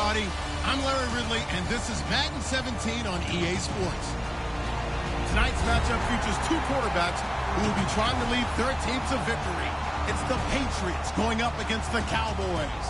everybody. I'm Larry Ridley, and this is Madden 17 on EA Sports. Tonight's matchup features two quarterbacks who will be trying to lead their team to victory. It's the Patriots going up against the Cowboys.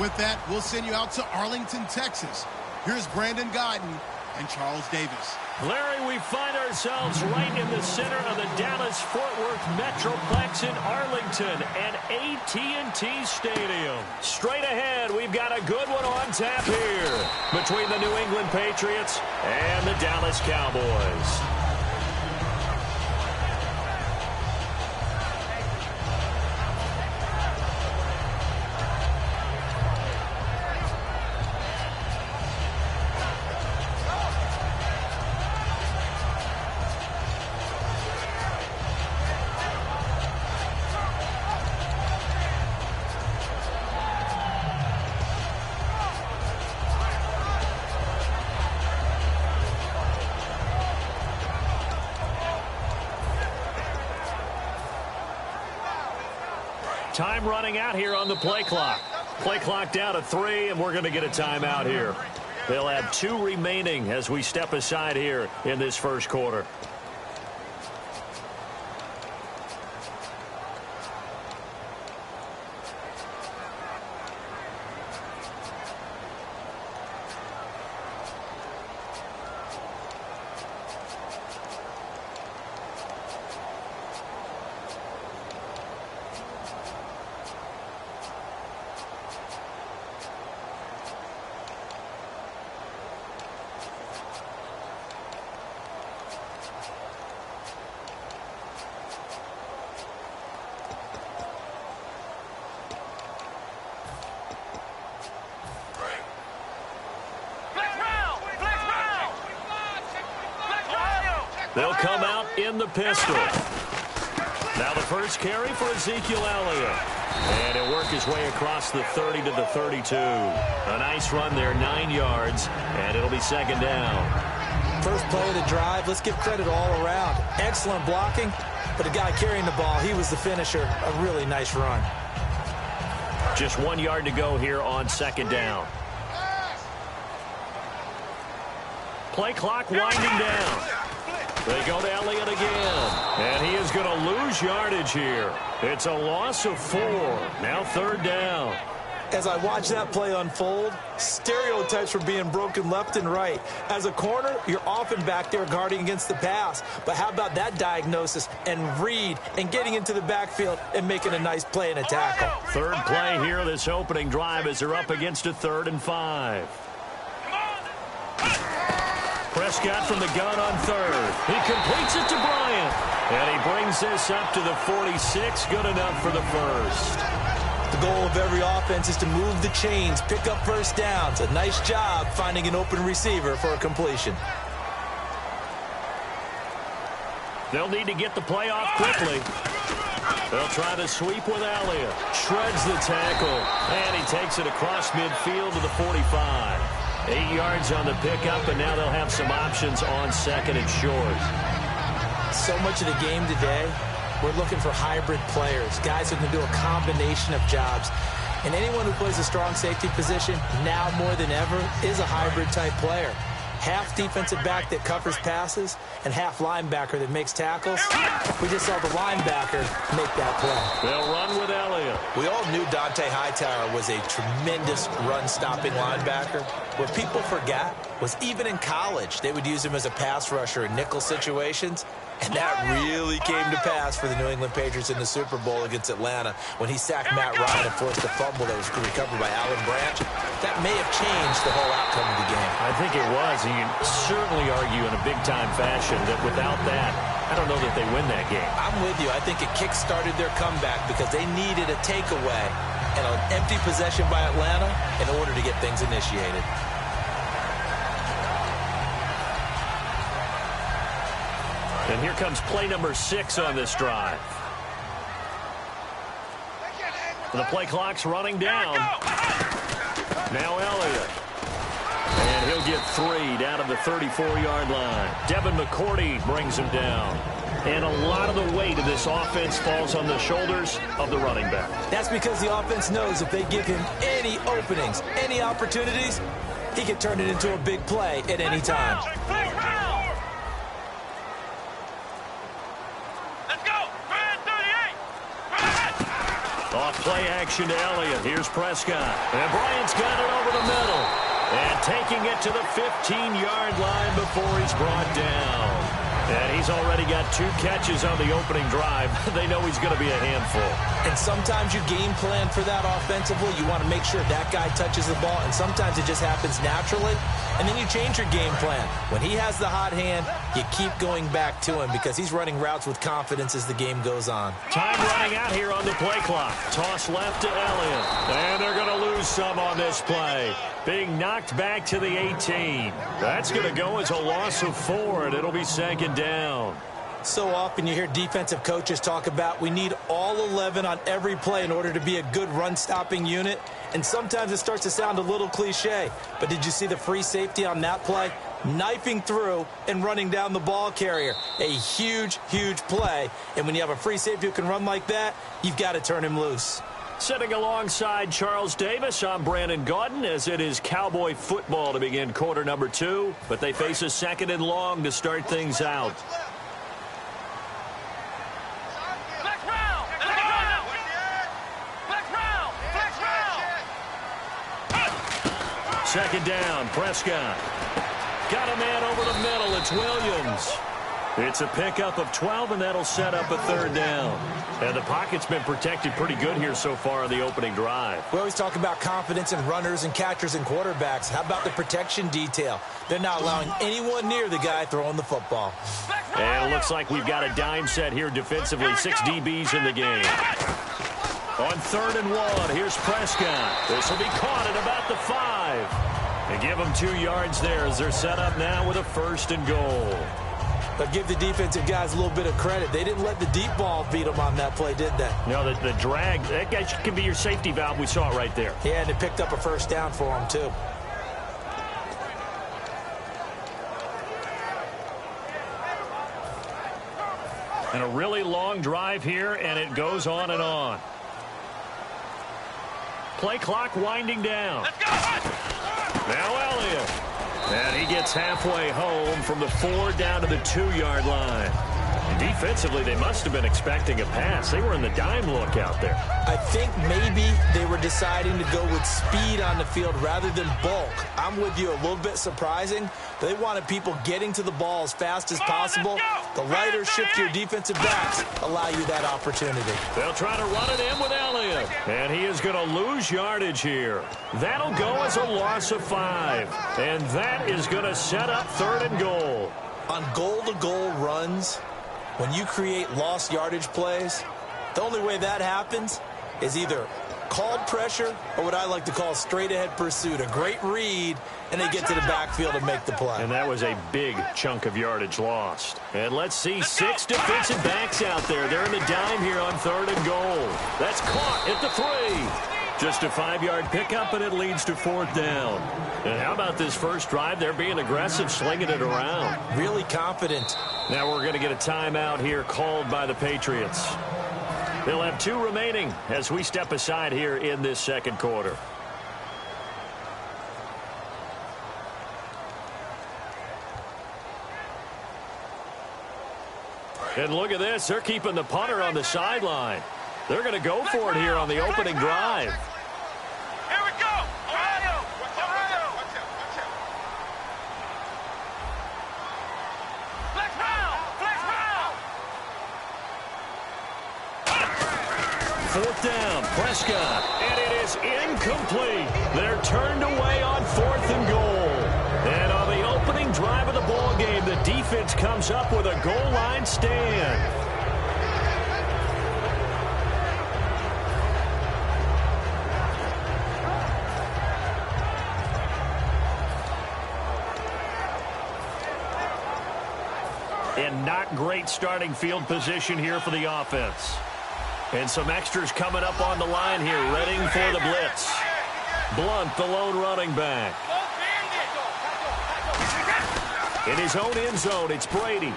With that, we'll send you out to Arlington, Texas. Here's Brandon Guyton and Charles Davis. Larry, we find ourselves right in the center of the Dallas-Fort Worth Metroplex in Arlington and AT&T Stadium. Straight ahead, we've got a good one on tap here between the New England Patriots and the Dallas Cowboys. Time running out here on the play clock. Play clock down to 3, and we're going to get a timeout here. They'll have 2 remaining as we step aside here in this first quarter. They'll come out in the pistol. Now the first carry for Ezekiel Elliott. And he'll work his way across the 30 to the 32. A nice run there, 9 yards, and it'll be second down. First play of the drive, let's give credit all around. Excellent blocking, but the guy carrying the ball, he was the finisher. A really nice run. Just 1 yard to go here on second down. Play clock winding down. They go to Elliott again. And he is going to lose yardage here. It's a loss of 4. Now third down. As I watch that play unfold, stereotypes were being broken left and right. As a corner, you're often back there guarding against the pass. But how about that diagnosis and read and getting into the backfield and making a nice play and a tackle? Third play here, this opening drive, as they're up against a 3rd and 5. Prescott from the gun on 3rd. He completes it to Bryant. And he brings this up to the 46. Good enough for the first. The goal of every offense is to move the chains, pick up first downs. A nice job finding an open receiver for a completion. They'll need to get the play off quickly. They'll try to sweep with Elliott. Shreds the tackle. And he takes it across midfield to the 45. 8 yards on the pickup, and now they'll have some options on 2nd and short. So much of the game today, we're looking for hybrid players, guys who can do a combination of jobs. And anyone who plays a strong safety position, now more than ever, is a hybrid type player. Half defensive back that covers passes and half linebacker that makes tackles. We just saw the linebacker make that play. They'll run with Elliott. We all knew Dante Hightower was a tremendous run-stopping linebacker. What people forgot was even in college, they would use him as a pass rusher in nickel situations. And that really came to pass for the New England Patriots in the Super Bowl against Atlanta when he sacked Matt Ryan and forced a fumble that was recovered by Alan Branch. That may have changed the whole outcome of the game. I think it was. You can certainly argue in a big-time fashion that without that, I don't know that they win that game. I'm with you. I think it kick-started their comeback because they needed a takeaway and an empty possession by Atlanta in order to get things initiated. And here comes play number 6 on this drive. The play clock's running down. Now Elliott. And he'll get 3 down to the 34-yard line. Devin McCourty brings him down. And a lot of the weight of this offense falls on the shoulders of the running back. That's because the offense knows if they give him any openings, any opportunities, he can turn it into a big play at any time. Off play action to Elliott. Here's Prescott. And Bryant's got it over the middle. And taking it to the 15-yard line before he's brought down. And he's already got 2 catches on the opening drive. They know he's going to be a handful. And sometimes you game plan for that offensively. You want to make sure that guy touches the ball. And sometimes it just happens naturally. And then you change your game plan. When he has the hot hand, you keep going back to him because he's running routes with confidence as the game goes on. Time running out here on the play clock. Toss left to Elliott. And they're going to lose some on this play. Being knocked back to the 18. That's going to go as a loss of 4, and it'll be second down. So often you hear defensive coaches talk about we need all 11 on every play in order to be a good run-stopping unit. And sometimes it starts to sound a little cliche. But did you see the free safety on that play? Knifing through and running down the ball carrier. A huge, huge play. And when you have a free safety who can run like that, you've got to turn him loose. Sitting alongside Charles Davis, I'm Brandon Gaudin, as it is Cowboy football to begin quarter number 2. But they face a 2nd and long to start things out. Second down, Prescott. Got a man over the middle. It's Williams. It's a pickup of 12, and that'll set up a 3rd down. And the pocket's been protected pretty good here so far on the opening drive. We always talk about confidence in runners and catchers and quarterbacks. How about the protection detail? They're not allowing anyone near the guy throwing the football. And it looks like we've got a dime set here defensively. 6 DBs in the game. On 3rd and 1, here's Prescott. This will be caught at about the 5. And give them 2 yards there as they're set up now with a 1st and goal. But give the defensive guys a little bit of credit. They didn't let the deep ball beat them on that play, did they? No, the drag, that guy can be your safety valve. We saw it right there. Yeah, and it picked up a 1st down for them, too. And a really long drive here, and it goes on and on. Play clock winding down. Now Elliott. And he gets halfway home from the 4 down to the 2-yard line. And defensively, they must have been expecting a pass. They were in the dime look out there. I think maybe they were deciding to go with speed on the field rather than bulk. I'm with you, a little bit surprising. They wanted people getting to the ball as fast as possible. The lighter, shiftier defensive backs allow you that opportunity. They'll try to run it in with Elliott. And he is going to lose yardage here. That'll go as a loss of 5. And that is going to set up 3rd and goal. On goal-to-goal runs, when you create lost yardage plays, the only way that happens is either called pressure or what I like to call straight-ahead pursuit. A great read, and they get to the backfield and make the play. And that was a big chunk of yardage lost. And let's see, 6 defensive backs out there. They're in the dime here on 3rd and goal. That's caught at the 3. Just a 5-yard pickup, and it leads to 4th down. And how about this first drive? They're being aggressive, slinging it around. Really confident. Now we're going to get a timeout here called by the Patriots. They'll have 2 remaining as we step aside here in this 2nd quarter. And look at this. They're keeping the punter on the sideline. They're going to go for it here on the opening drive. Here we go. Ohio. Ohio. Watch out. Flex round. Flex round. 4th down. Prescott. And it is incomplete. They're turned away on 4th and goal. And on the opening drive of the ball game, the defense comes up with a goal line stand. And not great starting field position here for the offense. And some extras coming up on the line here, readying for the blitz. Blunt, the lone running back. In his own end zone, it's Brady.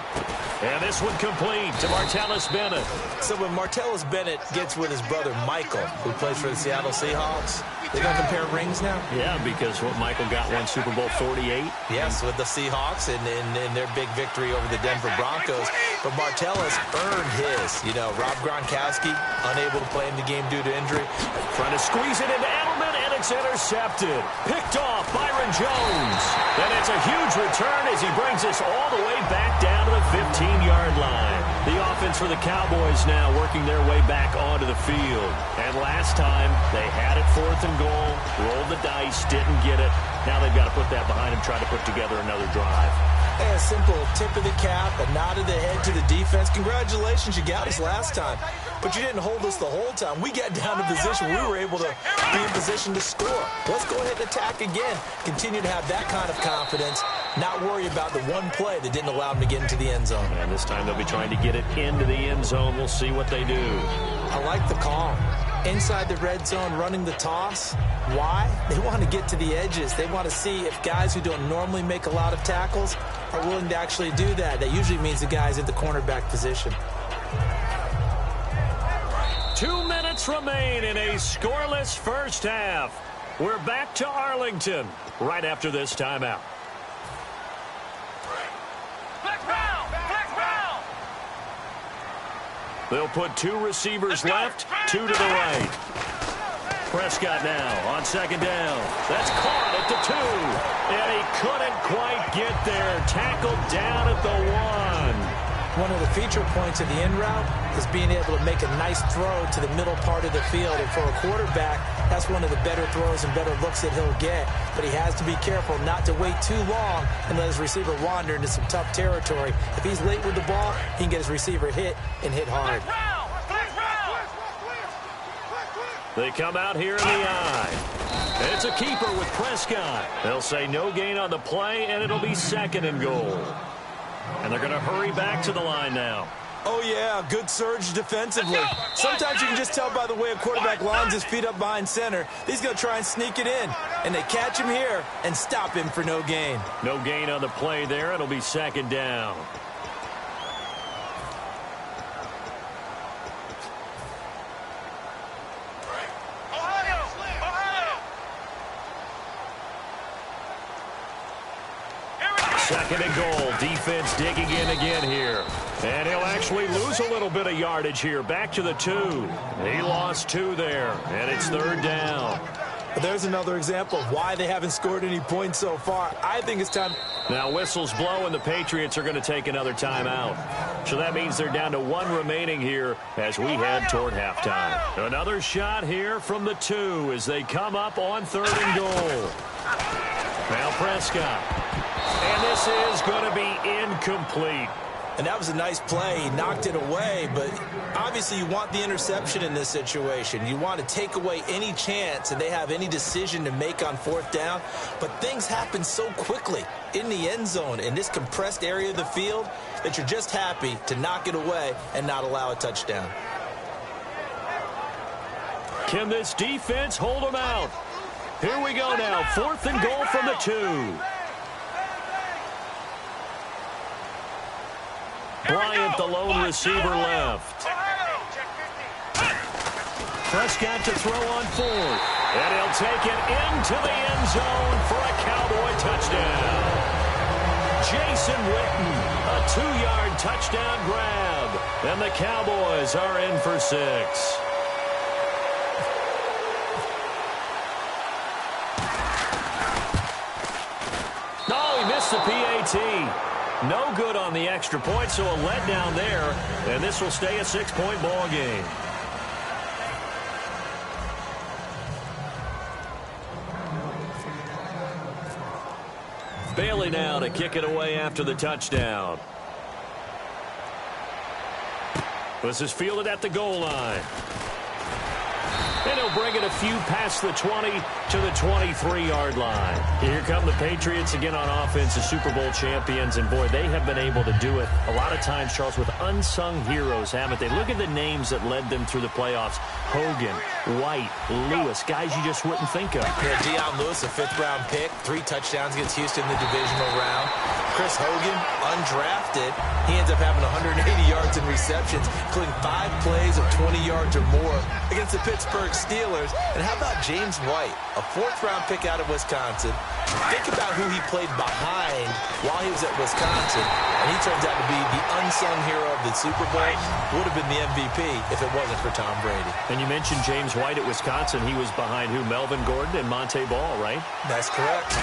And this one complete to Martellus Bennett. So when Martellus Bennett gets with his brother Michael, who plays for the Seattle Seahawks, they're going to compare rings now? Yeah, because Michael got one Super Bowl 48. Yes, with the Seahawks and their big victory over the Denver Broncos. But Martellus earned his. You know, Rob Gronkowski, unable to play in the game due to injury. Trying to squeeze it into Edelman, and it's intercepted. Picked off Byron Jones. And it's a huge return as he brings us all the way back down to the 15-yard line. The offense for the Cowboys now working their way back onto the field. And last time, they had it 4th and goal, rolled the dice, didn't get it. Now they've got to put that behind them, try to put together another drive. Hey, a simple tip of the cap, a nod of the head to the defense. Congratulations, you got us last time. But you didn't hold us the whole time. We got down to position. We were able to be in position to score. Let's go ahead and attack again. Continue to have that kind of confidence. Not worry about the one play that didn't allow them to get into the end zone. And this time they'll be trying to get it into the end zone. We'll see what they do. I like the call. Inside the red zone, running the toss. Why? They want to get to the edges. They want to see if guys who don't normally make a lot of tackles are willing to actually do that. That usually means the guy's in the cornerback position. 2 minutes remain in a scoreless first half. We're back to Arlington right after this timeout. They'll put 2 receivers left, 2 to the right. Prescott now on second down. That's caught at the 2. And he couldn't quite get there. Tackled down at the 1. One of the feature points of the in route is being able to make a nice throw to the middle part of the field. And for a quarterback, that's one of the better throws and better looks that he'll get. But he has to be careful not to wait too long and let his receiver wander into some tough territory. If he's late with the ball, he can get his receiver hit and hit hard. They come out here in the eye. It's a keeper with Prescott. They'll say no gain on the play, and it'll be 2nd and goal. And they're going to hurry back to the line now. Oh, yeah, good surge defensively. Sometimes you can just tell by the way a quarterback lines his feet up behind center. He's going to try and sneak it in. And they catch him here and stop him for no gain. No gain on the play there. It'll be 2nd down. Second and goal. Defense digging in again here. And he'll actually lose a little bit of yardage here. Back to the 2. He lost 2 there. And it's 3rd down. There's another example of why they haven't scored any points so far. I think it's time. Now whistles blow and the Patriots are going to take another timeout. So that means they're down to 1 remaining here as we head toward halftime. Another shot here from the 2 as they come up on 3rd and goal. Now Prescott. And this is going to be incomplete. And that was a nice play. He knocked it away, but obviously you want the interception in this situation. You want to take away any chance and they have any decision to make on 4th down. But things happen so quickly in the end zone in this compressed area of the field that you're just happy to knock it away and not allow a touchdown. Can this defense hold them out? Here we go now. 4th and goal from the 2. Bryant, the lone receiver, left. Prescott to throw on 4th. And he'll take it into the end zone for a Cowboy touchdown. Jason Witten, a 2-yard touchdown grab. And the Cowboys are in for 6. No, he missed the PAT. No good on the extra point, so a letdown there. And this will stay a 6-point ball game. Bailey now to kick it away after the touchdown. This is fielded at the goal line. And he'll bring it a few past the 20 to the 23-yard line. Here come the Patriots again on offense, the Super Bowl champions. And, boy, they have been able to do it a lot of times, Charles, with unsung heroes, haven't they? Look at the names that led them through the playoffs. Hogan, White, Lewis, guys you just wouldn't think of. Yeah, Deion Lewis, a fifth-round pick, 3 touchdowns against Houston in the divisional round. Chris Hogan, undrafted. He ends up having 180 yards in receptions, including 5 plays of 20 yards or more against the Pittsburgh Steelers. And how about James White, a 4th-round pick out of Wisconsin? Think about who he played behind while he was at Wisconsin, and he turns out to be the unsung hero of the Super Bowl. Would have been the MVP if it wasn't for Tom Brady. And you mentioned James White at Wisconsin. He was behind who? Melvin Gordon and Monte Ball, right? That's correct.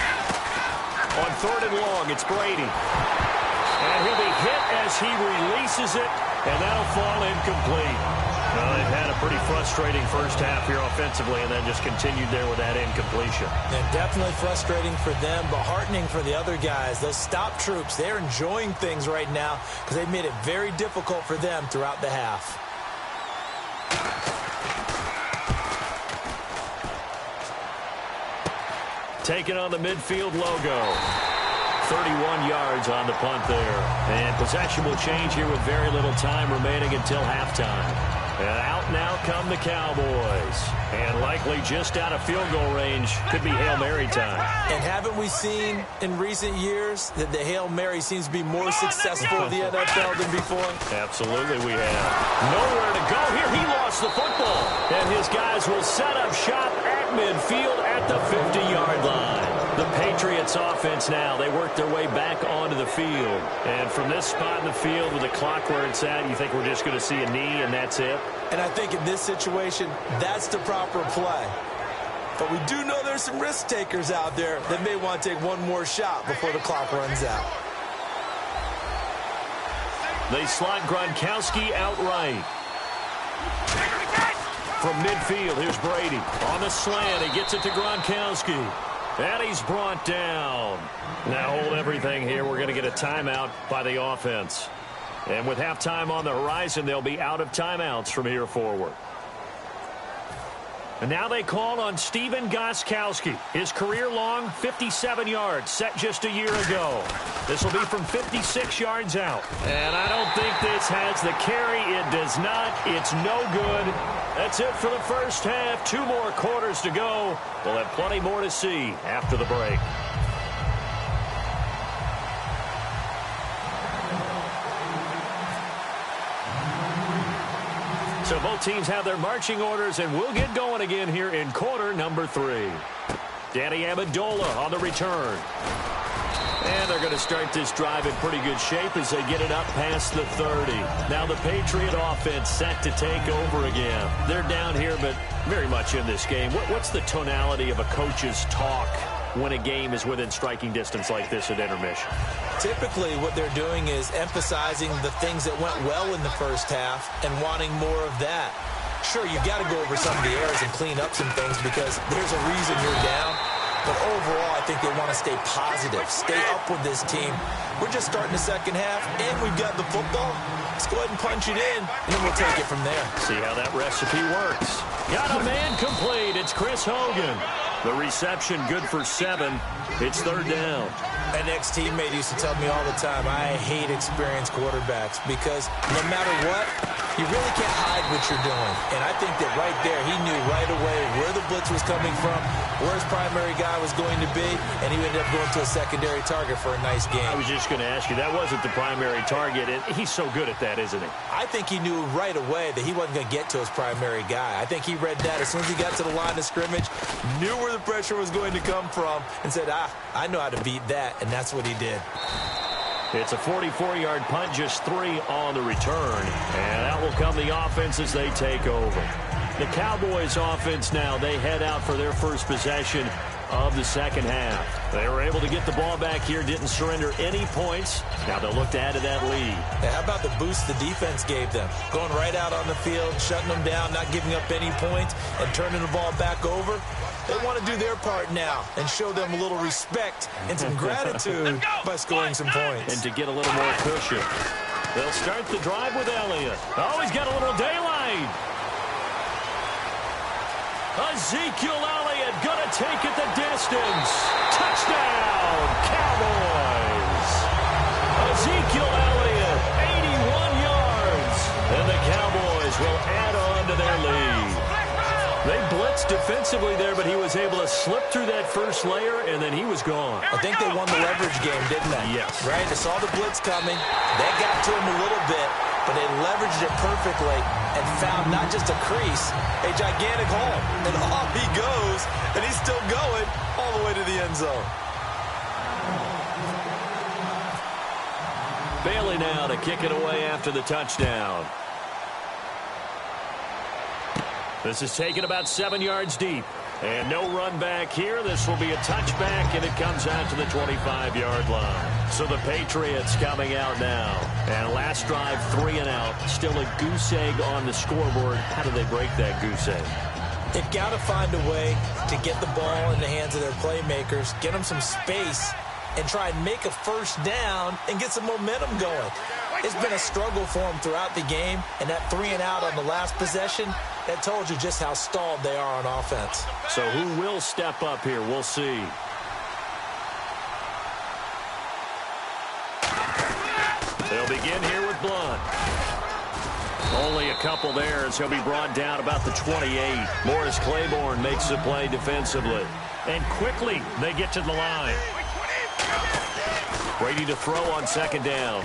On 3rd and long, it's Brady. And he'll be hit as he releases it, and that'll fall incomplete. Well, they've had a pretty frustrating first half here offensively, and then just continued there with that incompletion. And definitely frustrating for them, but heartening for the other guys. Those stop troops, they're enjoying things right now because they've made it very difficult for them throughout the half. Taking on the midfield logo. 31 yards on the punt there. And possession will change here with very little time remaining until halftime. And out now come the Cowboys. And likely just out of field goal range. Could be Hail Mary time. And haven't we seen in recent years that the Hail Mary seems to be more successful in the NFL than before? Absolutely we have. Nowhere to go here. He lost the football. And his guys will set up shop at midfield at the 50-yard line. The Patriots offense now, they work their way back onto the field. And from this spot in the field with the clock where it's at, you think we're just going to see a knee and that's it? And I think in this situation, that's the proper play. But we do know there's some risk takers out there that may want to take one more shot before the clock runs out. They slot Gronkowski outright. From midfield, here's Brady. On the slant, he gets it to Gronkowski. And he's brought down. Now hold everything here. We're going to get a timeout by the offense. And with halftime on the horizon, they'll be out of timeouts from here forward. And now they call on Stephen Gostkowski. His career-long 57 yards set just a year ago. This will be from 56 yards out. And I don't think this has the carry. It does not. It's no good. That's it for the first half. 2 more quarters to go. We'll have plenty more to see after the break. So both teams have their marching orders, and we'll get going again here in quarter number 3. Danny Amendola on the return. And they're going to start this drive in pretty good shape as they get it up past the 30. Now the Patriot offense set to take over again. They're down here, but very much in this game. What's the tonality of a coach's talk when a game is within striking distance like this at intermission? Typically, what they're doing is emphasizing the things that went well in the first half and wanting more of that. Sure, you've got to go over some of the errors and clean up some things because there's a reason you're down. But overall, I think they want to stay positive, stay up with this team. We're just starting the second half, and we've got the football. Let's go ahead and punch it in, and then we'll take it from there. See how that recipe works. Got a man complete. It's Chris Hogan. The reception good for 7. It's 3rd down. An ex-teammate used to tell me all the time, I hate experienced quarterbacks because no matter what, you really can't hide what you're doing. And I think that right there, he knew right away where the blitz was coming from, where his primary guy was going to be, and he ended up going to a secondary target for a nice game. I was just going to ask you, that wasn't the primary target, and he's so good at that, isn't he? I think he knew right away that he wasn't going to get to his primary guy. I think he read that as soon as he got to the line of scrimmage, knew where the pressure was going to come from, and said, I know how to beat that, and that's what he did. It's a 44-yard punt, just 3 on the return. And out will come the offense as they take over. The Cowboys offense now, they head out for their first possession of the second half. They were able to get the ball back here, didn't surrender any points. Now they'll look to add to that lead. Hey, how about the boost the defense gave them? Going right out on the field, shutting them down, not giving up any points, and turning the ball back over. They want to do their part now and show them a little respect and some gratitude by scoring some points. And to get a little more cushion. They'll start the drive with Elliott. Oh, he's got a little daylight. Ezekiel Elliott gonna take it the distance. Touchdown, Cowboys. Ezekiel Elliott, 81 yards. And the Cowboys will add on to their lead. They blitzed defensively there, but he was able to slip through that first layer, and then he was gone. I think they won the leverage game, didn't they? Yes. Right? They saw the blitz coming. That got to him a little bit, but they leveraged it perfectly and found not just a crease, a gigantic hole. And off he goes, and he's still going all the way to the end zone. Bailey now to kick it away after the touchdown. This is taken about 7 yards deep. And no run back here. This will be a touchback, and it comes out to the 25-yard line. So the Patriots coming out now. And last drive, 3 and out. Still a goose egg on the scoreboard. How do they break that goose egg? They've got to find a way to get the ball in the hands of their playmakers, get them some space, and try and make a first down and get some momentum going. It's been a struggle for them throughout the game, and that 3 and out on the last possession, that told you just how stalled they are on offense. So who will step up here? We'll see. They'll begin here with Blunt. Only a couple there as he'll be brought down about the 28. Morris Claiborne makes the play defensively. And quickly they get to the line. Brady to throw on second down.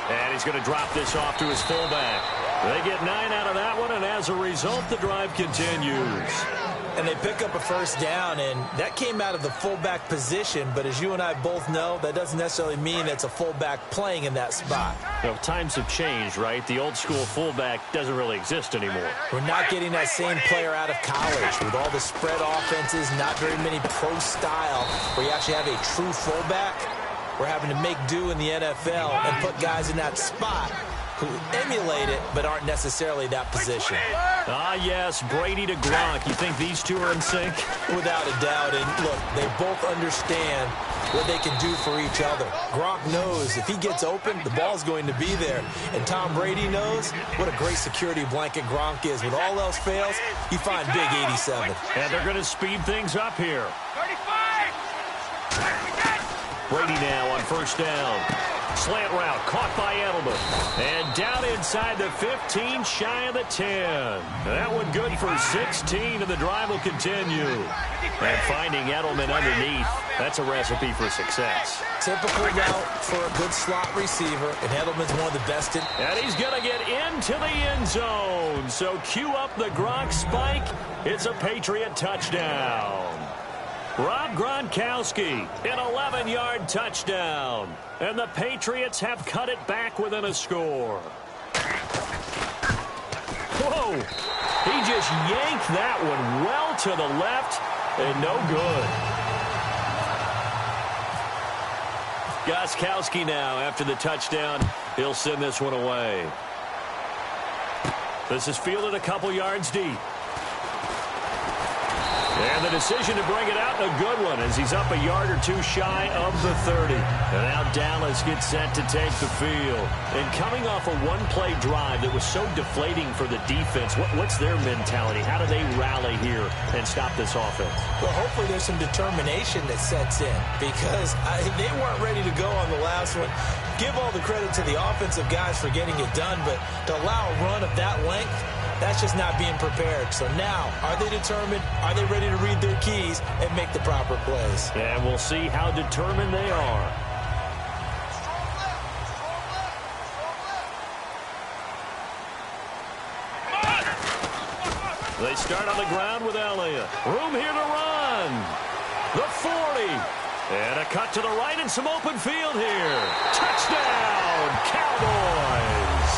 And he's going to drop this off to his fullback. They get 9 out of that one, and as a result, the drive continues. And they pick up a first down, and that came out of the fullback position. But as you and I both know, that doesn't necessarily mean it's a fullback playing in that spot. You know, times have changed, right? The old school fullback doesn't really exist anymore. We're not getting that same player out of college with all the spread offenses, not very many pro style, where you actually have a true fullback. We're having to make do in the NFL and put guys in that spot who emulate it but aren't necessarily that position. Ah, yes, Brady to Gronk. You think these two are in sync? Without a doubt. And look, they both understand what they can do for each other. Gronk knows if he gets open, the ball's going to be there. And Tom Brady knows what a great security blanket Gronk is. When all else fails, you find big 87. And they're going to speed things up here. 35! Brady now on first down. Slant route caught by Edelman. And down inside the 15, shy of the 10. That one good for 16, and the drive will continue. And finding Edelman underneath, that's a recipe for success. Typical route for a good slot receiver, and Edelman's one of the best in. And he's going to get into the end zone. So cue up the Gronk spike. It's a Patriot touchdown. Rob Gronkowski, an 11-yard touchdown. And the Patriots have cut it back within a score. Whoa! He just yanked that one well to the left, and no good. Gostkowski now after the touchdown. He'll send this one away. This is fielded a couple yards deep. And the decision to bring it out, a good one, as he's up a yard or two shy of the 30. And now Dallas gets set to take the field. And coming off a one-play drive that was so deflating for the defense, what's their mentality? How do they rally here and stop this offense? Well, hopefully there's some determination that sets in, because they weren't ready to go on the last one. Give all the credit to the offensive guys for getting it done, but to allow a run of that length, that's just not being prepared. So now, are they determined? Are they ready to read their keys and make the proper plays? And we'll see how determined they are. They start on the ground with Elliott. Room here to run. The 40. And a cut to the right and some open field here. Touchdown, Cowboys.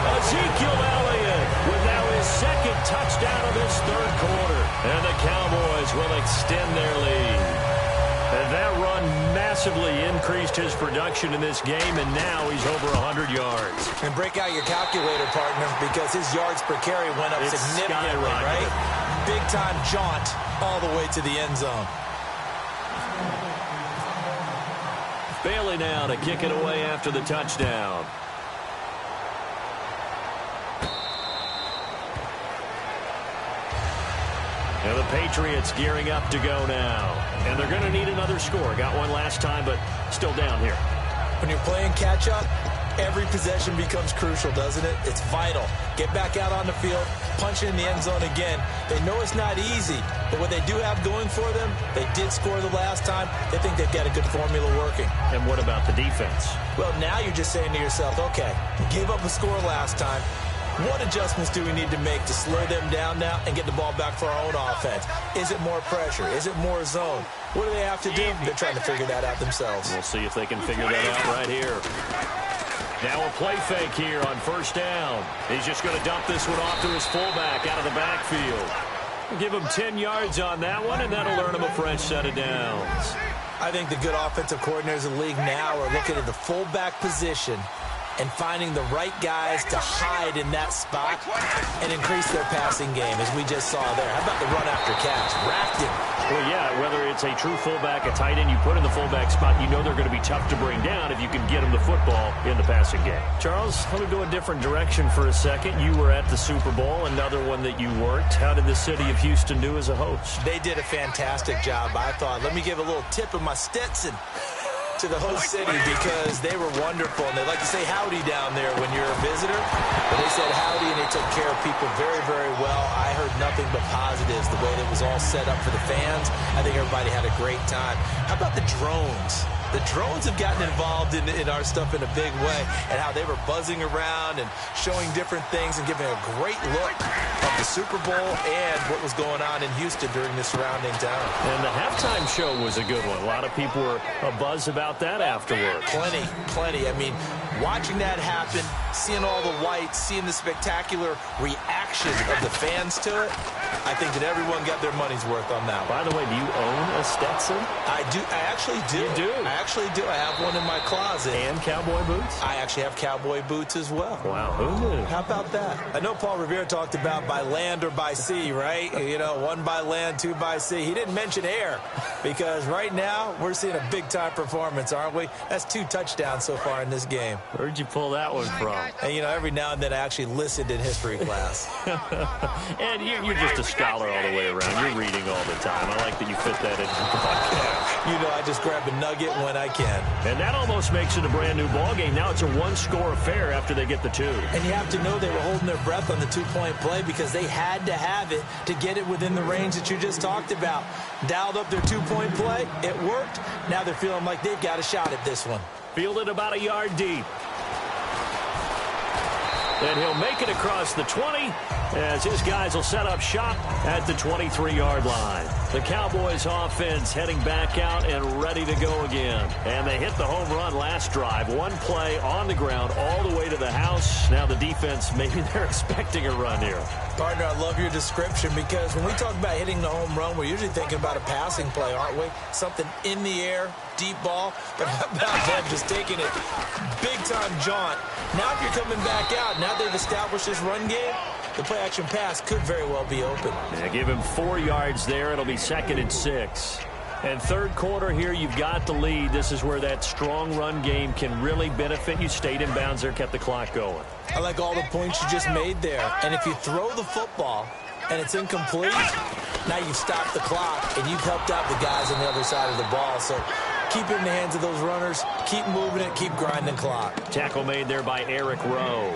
Ezekiel Elliott with now his second touchdown of this third quarter. And the Cowboys will extend their lead. And that run massively increased his production in this game, and now he's over 100 yards. And break out your calculator, partner, because his yards per carry went up significantly, right? Big-time jaunt all the way to the end zone. Bailey now to kick it away after the touchdown. And the Patriots gearing up to go now. And they're going to need another score. Got one last time, but still down here. When you're playing catch-up, every possession becomes crucial, doesn't it? It's vital. Get back out on the field, punch in the end zone again. They know it's not easy, but what they do have going for them, they did score the last time. They think they've got a good formula working. And what about the defense? Well, now you're just saying to yourself, okay, gave up a score last time. What adjustments do we need to make to slow them down now and get the ball back for our own offense? Is it more pressure? Is it more zone? What do they have to do? They're trying to figure that out themselves. We'll see if they can figure that out right here. Now a play fake here on first down. He's just going to dump this one off to his fullback out of the backfield. Give him 10 yards on that one, and that'll earn him a fresh set of downs. I think the good offensive coordinators in the league now are looking at the fullback position and finding the right guys to hide in that spot and increase their passing game, as we just saw there. How about the run after catch? Racked him. Well, yeah, whether it's a true fullback, a tight end you put in the fullback spot, you know they're going to be tough to bring down if you can get them the football in the passing game. Charles, let me go a different direction for a second. You were at the Super Bowl, another one that you worked. How did the city of Houston do as a host? They did a fantastic job, I thought. Let me give a little tip of my Stetson to the host city, because they were wonderful, and they like to say howdy down there when you're a visitor. But they said howdy, and they took care of people very, very well. I heard nothing but positives, the way that was all set up for the fans. I think everybody had a great time. How about the drones? The drones have gotten involved in our stuff in a big way, and how they were buzzing around and showing different things and giving a great look of the Super Bowl and what was going on in Houston during the surrounding town. And the halftime show was a good one. A lot of people were abuzz about that afterward. Plenty. I mean, watching that happen, seeing all the lights, seeing the spectacular reaction of the fans to it, I think that everyone got their money's worth on that one. By the way, do you own a Stetson? I do. I actually do. You do? I actually do. I have one in my closet. And cowboy boots? I actually have cowboy boots as well. Wow, who knew? How about that? I know Paul Revere talked about by land or by sea, right? You know, one by land, two by sea. He didn't mention air, because right now we're seeing a big-time performance, aren't we? That's 2 touchdowns so far in this game. Where'd you pull that one from? And, you know, every now and then I actually listened in history class. And you're just a scholar all the way around. You're reading all the time. I like that you fit that into the podcast. You know, I just grab a nugget when I can. And that almost makes it a brand-new ballgame. Now it's a one-score affair after they get the 2. And you have to know they were holding their breath on the 2-point play, because they had to have it to get it within the range that you just talked about. Dialed up their 2-point play. It worked. Now they're feeling like they've got a shot at this one. Fielded about a yard deep. And he'll make it across the 20 as his guys will set up shop at the 23-yard line. The Cowboys offense heading back out and ready to go again. And they hit the home run last drive. One play on the ground all the way to the house. Now the defense, maybe they're expecting a run here. Partner, I love your description, because when we talk about hitting the home run, we're usually thinking about a passing play, aren't we? Something in the air, deep ball. But how about them just taking it big-time jaunt? Now if you're coming back out, now they've established this run game, the play-action pass could very well be open. Yeah, give him 4 yards there. It'll be 2nd and 6. And third quarter here, you've got the lead. This is where that strong run game can really benefit you. Stayed in bounds there, kept the clock going. I like all the points you just made there. And if you throw the football and it's incomplete, now you've stopped the clock and you've helped out the guys on the other side of the ball. So keep it in the hands of those runners. Keep moving it. Keep grinding clock. Tackle made there by Eric Rowe.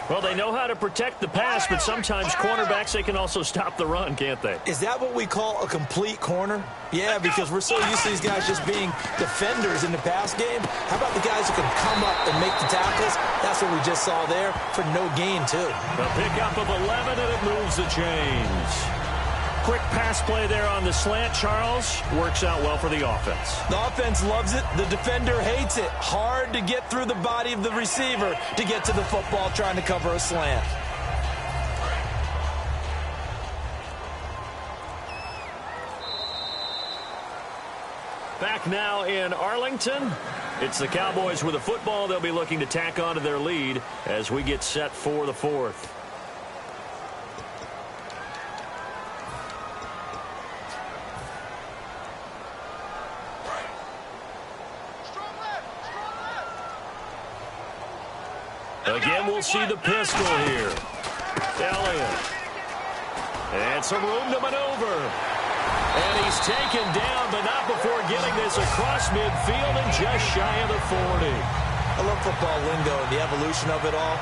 Well, they know how to protect the pass, but sometimes cornerbacks, they can also stop the run, can't they? Is that what we call a complete corner? Yeah, because we're so used to these guys just being defenders in the pass game. How about the guys who can come up and make the tackles? That's what we just saw there for no gain, too. The pickup of 11, and it moves the chains. Quick pass play there on the slant, Charles. Works out well for the offense. The offense loves it. The defender hates it. Hard to get through the body of the receiver to get to the football trying to cover a slant. Back now in Arlington. It's the Cowboys with a football. They'll be looking to tack on to their lead as we get set for the 4th. Again, we'll see the pistol here. Elliott. And some room to maneuver. And he's taken down, but not before getting this across midfield and just shy of the 40. I love football lingo and the evolution of it all.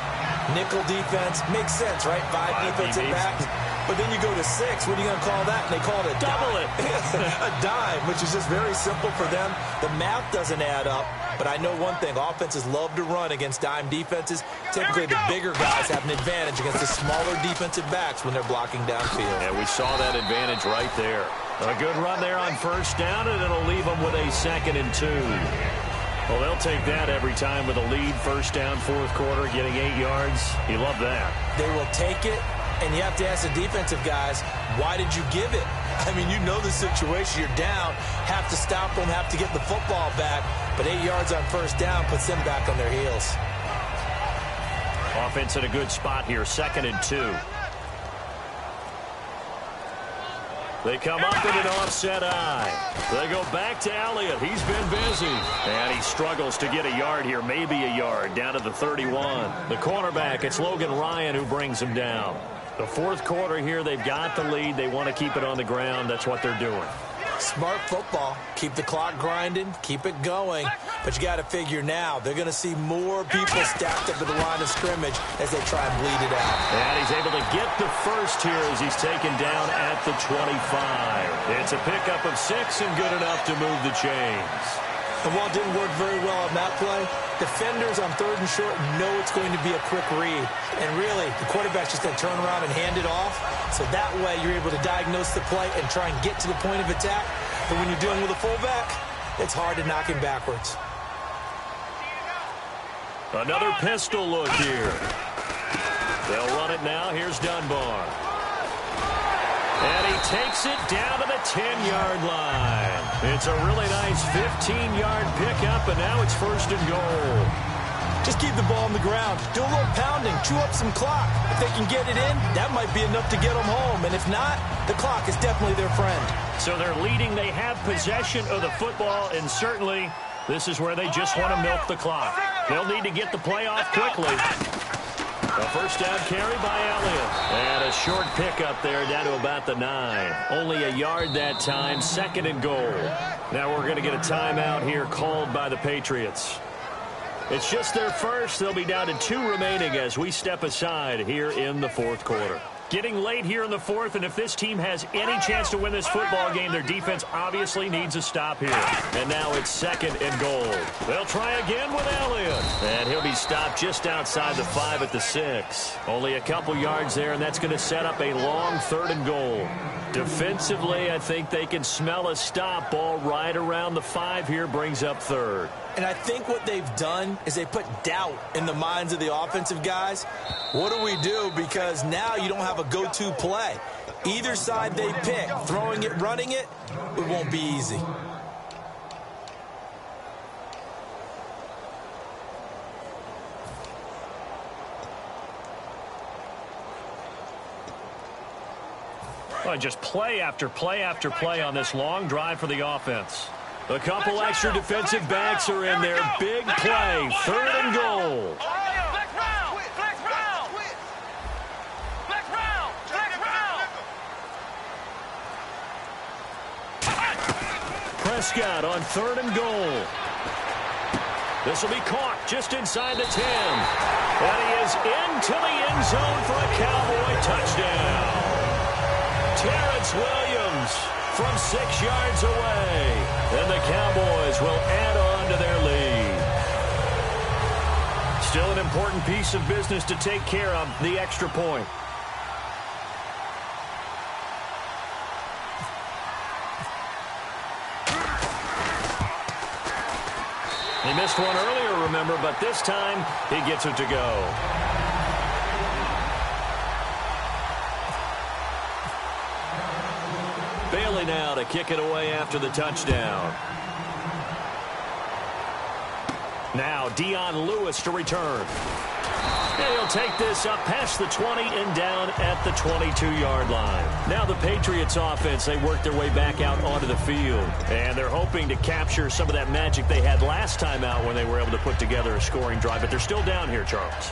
Nickel defense makes sense, right? Five defensive backs. But then you go to 6. What are you going to call that? And they call it a double dime. A dime, which is just very simple for them. The math doesn't add up. But I know one thing. Offenses love to run against dime defenses. Typically, the bigger guys have an advantage against the smaller defensive backs when they're blocking downfield. And we saw that advantage right there. A good run there on first down, and it'll leave them with a 2nd and 2. Well, they'll take that every time with a lead. First down, fourth quarter, getting 8 yards. You love that. They will take it, and you have to ask the defensive guys, why did you give it? I mean, you know the situation. You're down, have to stop them, have to get the football back. But 8 yards on first down puts them back on their heels. Offense in a good spot here, 2nd and 2. They come up with an offset eye. They go back to Elliott. He's been busy. And he struggles to get a yard here, maybe a yard, down to the 31. The cornerback, it's Logan Ryan who brings him down. The fourth quarter here, they've got the lead. They want to keep it on the ground. That's what they're doing. Smart football. Keep the clock grinding. Keep it going. But you got to figure now, they're going to see more people stacked up to the line of scrimmage as they try and bleed it out. And he's able to get the first here as he's taken down at the 25. It's a pickup of 6 and good enough to move the chains. And while it didn't work very well on that play, defenders on 3rd and short know it's going to be a quick read. And really, the quarterback's just going to turn around and hand it off. So that way, you're able to diagnose the play and try and get to the point of attack. But when you're dealing with a fullback, it's hard to knock him backwards. Another pistol look here. They'll run it now. Here's Dunbar. And he takes it down to the 10-yard line. It's a really nice 15-yard pickup, and now it's 1st and goal. Just keep the ball on the ground. Do a little pounding. Chew up some clock. If they can get it in, that might be enough to get them home. And if not, the clock is definitely their friend. So they're leading. They have possession of the football, and certainly this is where they just want to milk the clock. They'll need to get the play off quickly. A first down carry by Elliott. And a short pickup there down to about the 9. Only a yard that time, 2nd and goal. Now we're going to get a timeout here called by the Patriots. It's just their first. They'll be down to 2 remaining as we step aside here in the fourth quarter. Getting late here in the fourth, and if this team has any chance to win this football game, their defense obviously needs a stop here. And now it's 2nd and goal. They'll try again with Elliott. And he'll be stopped just outside the 5 at the 6. Only a couple yards there, and that's going to set up a long 3rd and goal. Defensively, I think they can smell a stop. Ball right around the 5 here, brings up 3rd. And I think what they've done is they put doubt in the minds of the offensive guys. What do we do? Because now you don't have a go-to play. Either side they pick, throwing it, running it, it won't be easy. Well, just play after play after play on this long drive for the offense. A couple extra defensive backs are in there. Big play, 3rd and goal. Prescott on 3rd and goal. This will be caught just inside the 10. And he is into the end zone for a Cowboy touchdown. Terrence Williams from 6 yards away. And the Cowboys will add on to their lead. Still an important piece of business to take care of, the extra point. He missed one earlier, remember, but this time he gets it to go. Bailey now to kick it away after the touchdown. Now Dion Lewis to return. And he'll take this up past the 20 and down at the 22-yard line. Now the Patriots offense, they work their way back out onto the field. And they're hoping to capture some of that magic they had last time out when they were able to put together a scoring drive. But they're still down here, Charles.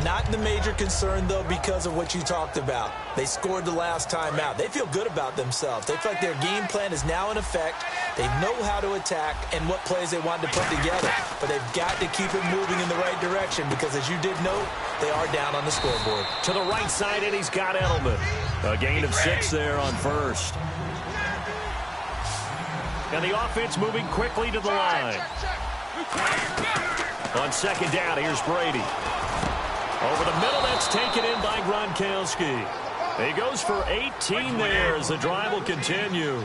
Not the major concern, though, because of what you talked about. They scored the last time out. They feel good about themselves. They feel like their game plan is now in effect. They know how to attack and what plays they want to put together. But they've got to keep it moving in the right direction because, as you did note, they are down on the scoreboard. To the right side, and he's got Edelman. A gain of 6 there on first. And the offense moving quickly to the line. On second down, here's Brady. Over the middle, that's taken in by Gronkowski. He goes for 18 there as the drive will continue.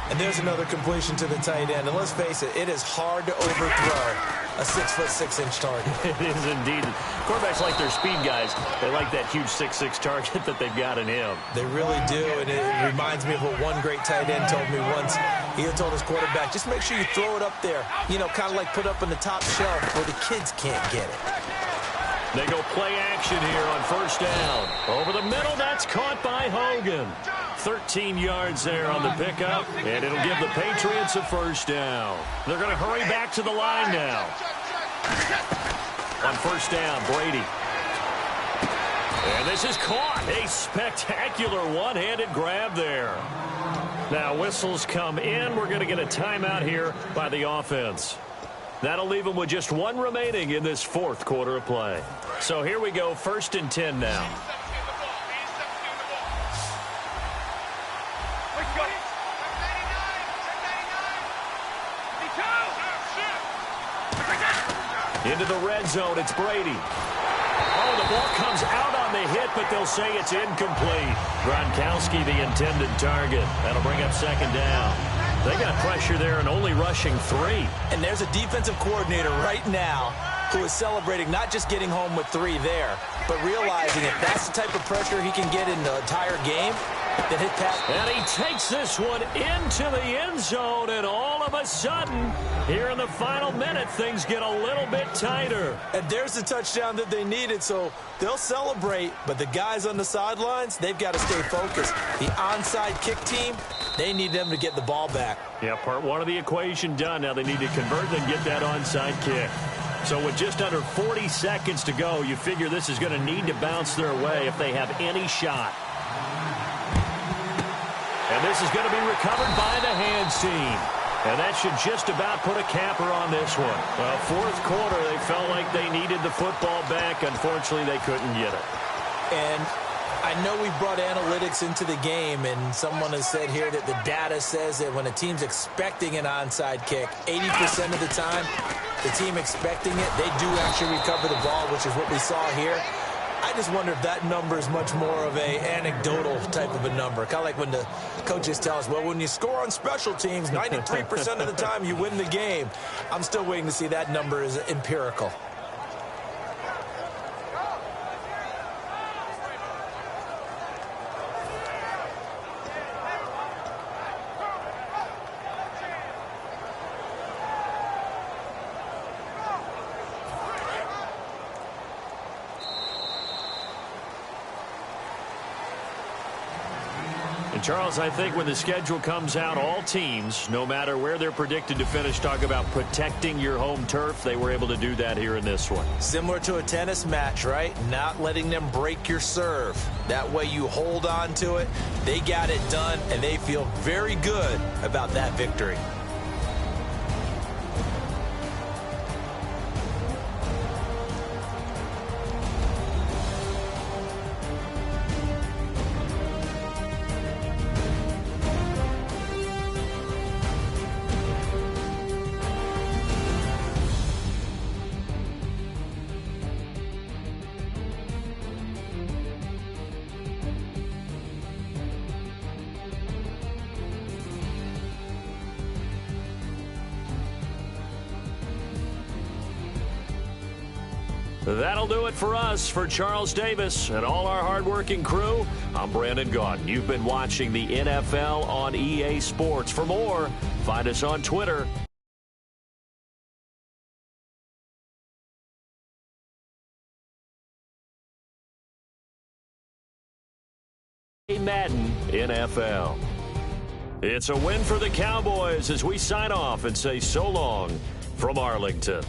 And there's another completion to the tight end. And let's face it, it is hard to overthrow a 6'6" target. It is indeed. Quarterbacks like their speed guys. They like that huge 6'6" target that they've got in him. They really do, and it reminds me of what one great tight end told me once. He had told his quarterback, just make sure you throw it up there, you know, kind of like put up on the top shelf where the kids can't get it. They go play action here on first down. Over the middle, that's caught by Hogan. 13 yards there on the pickup, and it'll give the Patriots a first down. They're going to hurry back to the line now. On first down, Brady. And this is caught. A spectacular one-handed grab there. Now whistles come in. We're going to get a timeout here by the offense. That'll leave them with just one remaining in this fourth quarter of play. So here we go, 1st and 10 now. Into the red zone, it's Brady. Oh, the ball comes out on the hit, but they'll say it's incomplete. Gronkowski, the intended target. That'll bring up second down. They got pressure there and only rushing 3. And there's a defensive coordinator right now who is celebrating not just getting home with 3 there, but realizing if that's the type of pressure he can get in the entire game, then hit pass. And he takes this one into the end zone, and all of a sudden, here in the final minute, things get a little bit tighter. And there's the touchdown that they needed, so they'll celebrate, but the guys on the sidelines, they've got to stay focused. The onside kick team, they need them to get the ball back. Yeah, part one of the equation done. Now they need to convert and get that onside kick. So with just under 40 seconds to go, you figure this is going to need to bounce their way if they have any shot. And this is going to be recovered by the hands team. And that should just about put a capper on this one. Well, fourth quarter, they felt like they needed the football back. Unfortunately, they couldn't get it. And I know we brought analytics into the game, and someone has said here that the data says that when a team's expecting an onside kick, 80% of the time, the team expecting it, they do actually recover the ball, which is what we saw here. I just wonder if that number is much more of a anecdotal type of a number. Kind of like when the coaches tell us, well, when you score on special teams, 93% of the time you win the game. I'm still waiting to see that number is empirical. And Charles, I think when the schedule comes out, all teams, no matter where they're predicted to finish, talk about protecting your home turf. They were able to do that here in this one. Similar to a tennis match, right? Not letting them break your serve. That way you hold on to it. They got it done, and they feel very good about that victory. That'll do it for us. For Charles Davis and all our hardworking crew, I'm Brandon Gaudin. You've been watching the NFL on EA Sports. For more, find us on Twitter. Madden NFL. It's a win for the Cowboys as we sign off and say so long from Arlington.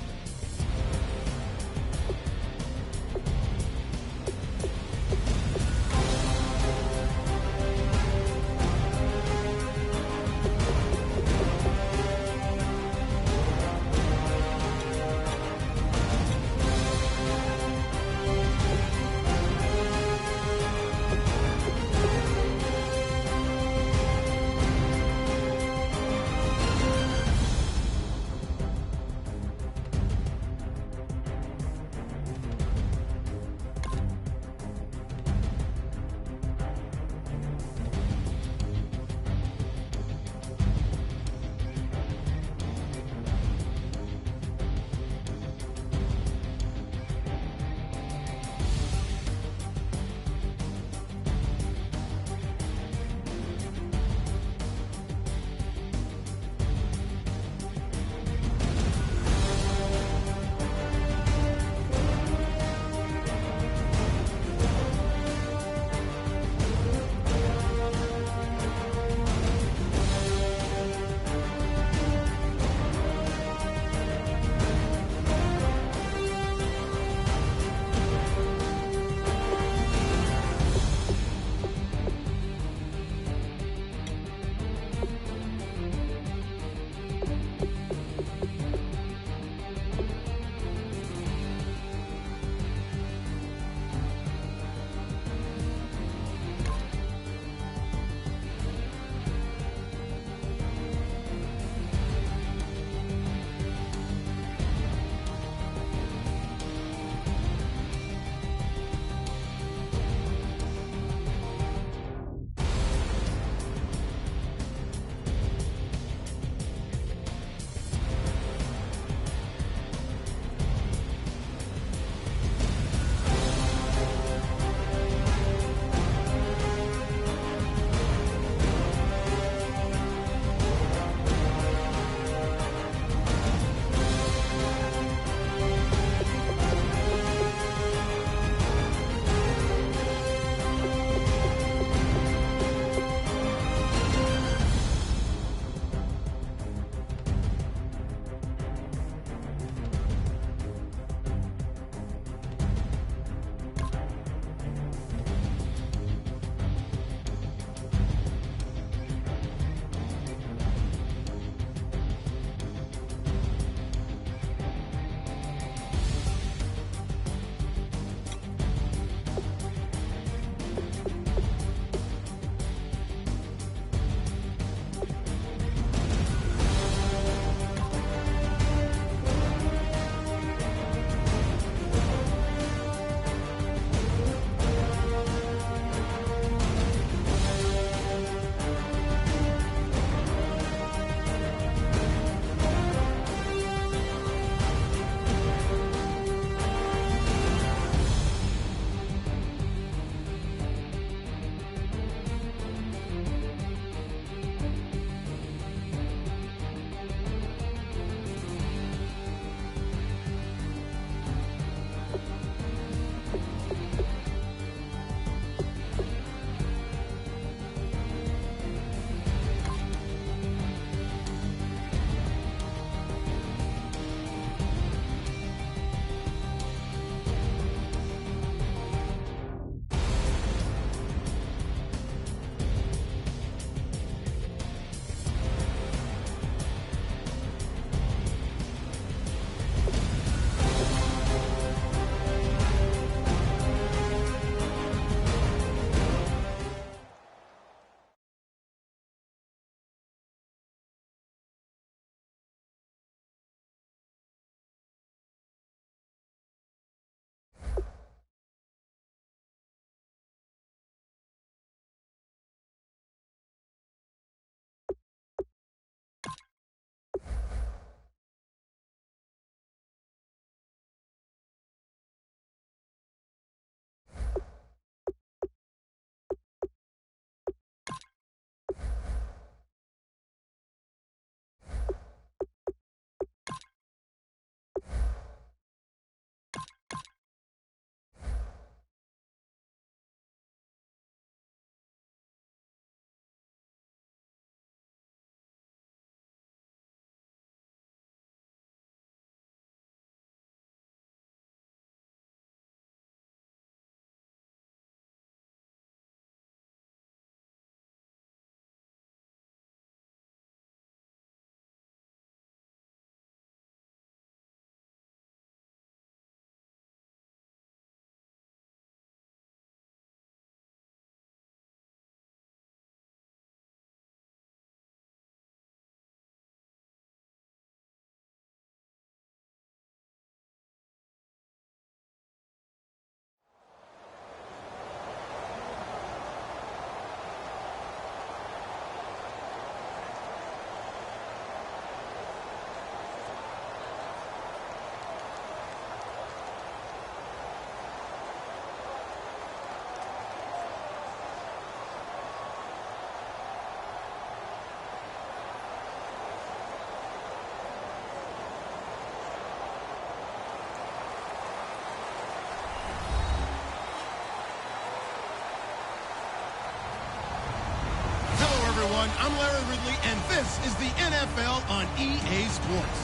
everyone. I'm Larry Ridley, and this is the NFL on EA Sports.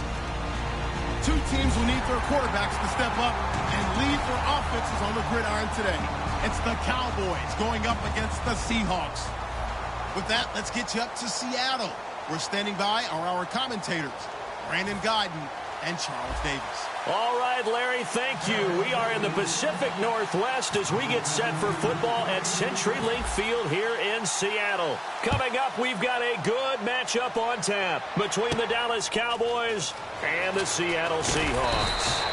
Two teams will need their quarterbacks to step up and lead their offenses on the gridiron today. It's the Cowboys going up against the Seahawks. With that, let's get you up to Seattle. We're standing by are our commentators, Brandon Guyton and Charles Davis. All right, Larry, thank you. We are in the Pacific Northwest as we get set for football at CenturyLink Field here in Seattle. Coming up, we've got a good matchup on tap between the Dallas Cowboys and the Seattle Seahawks.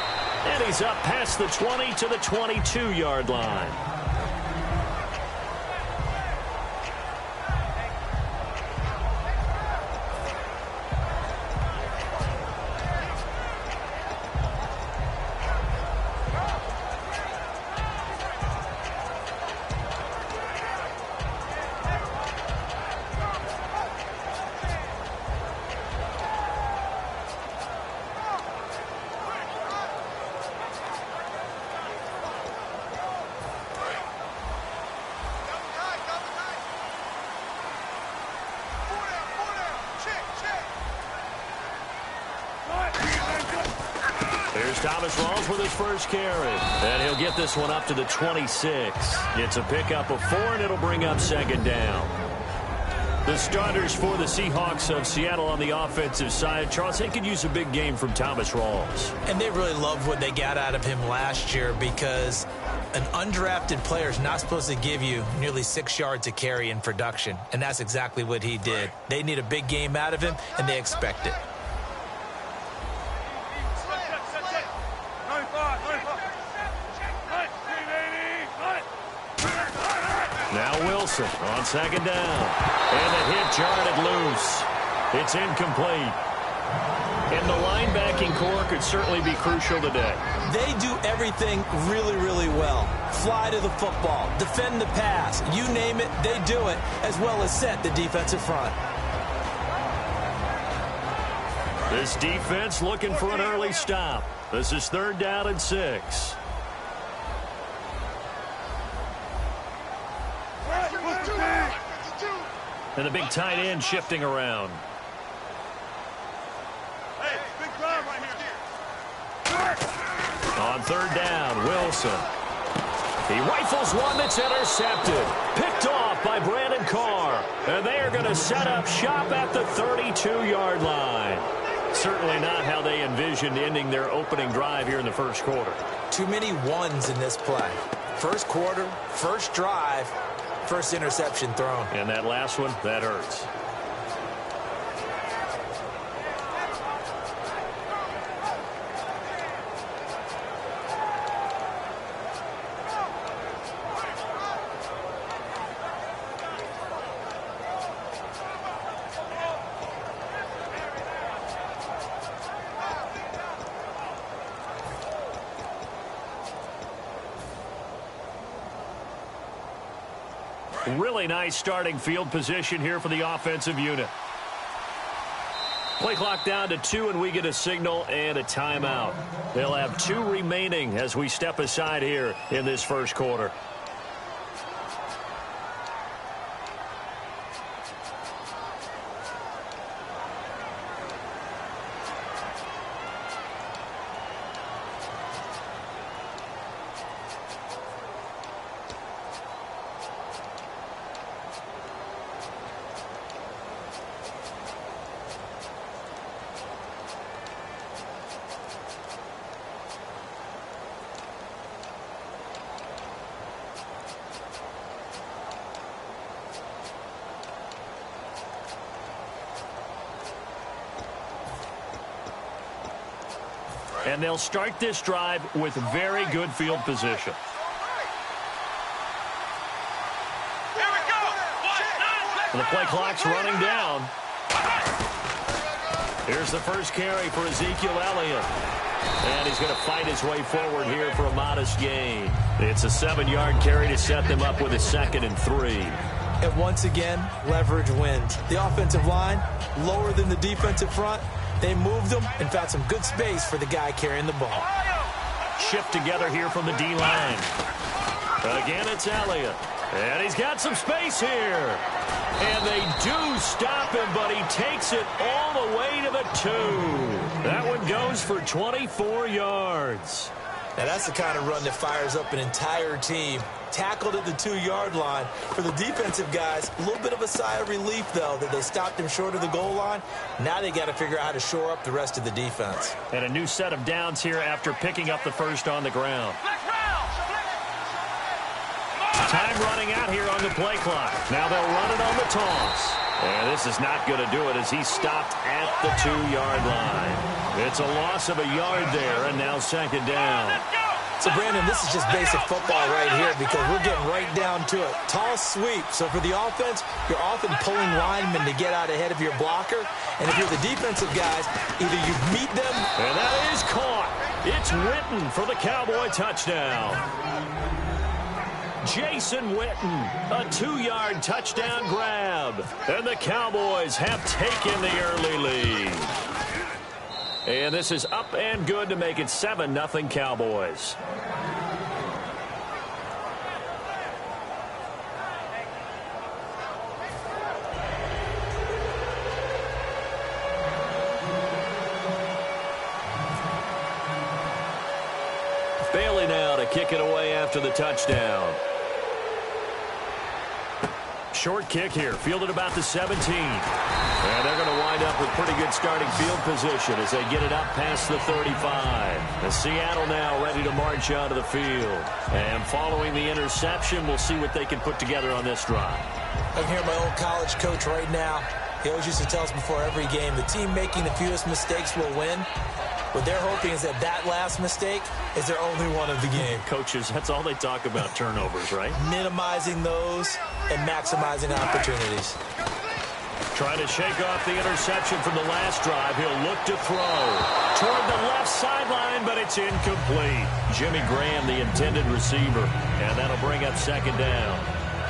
And he's up past the 20 to the 22-yard line. Thomas Rawls with his first carry. And he'll get this one up to the 26. It's a pickup of 4, and it'll bring up second down. The starters for the Seahawks of Seattle on the offensive side. Charles, they could use a big game from Thomas Rawls. And they really loved what they got out of him last year because an undrafted player is not supposed to give you nearly 6 yards a carry in production. And that's exactly what he did. They need a big game out of him, and they expect it. Now Wilson on second down. And the hit jarred it loose. It's incomplete. And the linebacking core could certainly be crucial today. They do everything really, really well. Fly to the football, defend the pass, you name it, they do it, as well as set the defensive front. This defense looking for an early stop. This is 3rd down and 6. And the big tight end shifting around. Hey, big crowd right here. On 3rd down, Wilson. He rifles one that's intercepted. Picked off by Brandon Carr. And they are going to set up shop at the 32-yard line. Certainly not how they envisioned ending their opening drive here in the first quarter. Too many ones in this play. First quarter, first drive, first interception thrown. And that last one, that hurts. Really nice starting field position here for the offensive unit. Play clock down to 2, and we get a signal and a timeout. They'll have 2 remaining as we step aside here in this first quarter. And they'll start this drive with very good field position. Here we go. And the play clock's running down. Here's the first carry for Ezekiel Elliott. And he's going to fight his way forward here for a modest gain. It's a 7-yard carry to set them up with a 2nd and 3. And once again, leverage wins. The offensive line, lower than the defensive front. They moved them and found some good space for the guy carrying the ball. Shift together here from the D-line. Again, it's Elliott. And he's got some space here. And they do stop him, but he takes it all the way to the 2. That one goes for 24 yards. Now, that's the kind of run that fires up an entire team. Tackled at the 2-yard line. For the defensive guys, a little bit of a sigh of relief, though, that they stopped him short of the goal line. Now they got to figure out how to shore up the rest of the defense. And a new set of downs here after picking up the first on the ground. Time running out here on the play clock. Now they'll run it on the toss. And this is not going to do it as he's stopped at the 2-yard line. It's a loss of a yard there, and now second down. So, Brandon, this is just basic football right here because we're getting right down to it. Tall sweep. So for the offense, you're often pulling linemen to get out ahead of your blocker. And if you're the defensive guys, either you meet them. And that is caught. It's Witten for the Cowboy touchdown. Jason Witten, a 2-yard touchdown grab. And the Cowboys have taken the early lead. And this is up and good to make it 7-0 Cowboys. Bailey now to kick it away after the touchdown. Short kick here, fielded about the 17. And they're going to wind up with pretty good starting field position as they get it up past the 35. And Seattle now ready to march out of the field. And following the interception, we'll see what they can put together on this drive. I'm here, my old college coach right now. He always used to tell us before every game, the team making the fewest mistakes will win. What they're hoping is that that last mistake is their only one of the game. Coaches, that's all they talk about, turnovers, right? Minimizing those and maximizing opportunities. Trying to shake off the interception from the last drive. He'll look to throw toward the left sideline, but it's incomplete. Jimmy Graham, the intended receiver, and that'll bring up second down.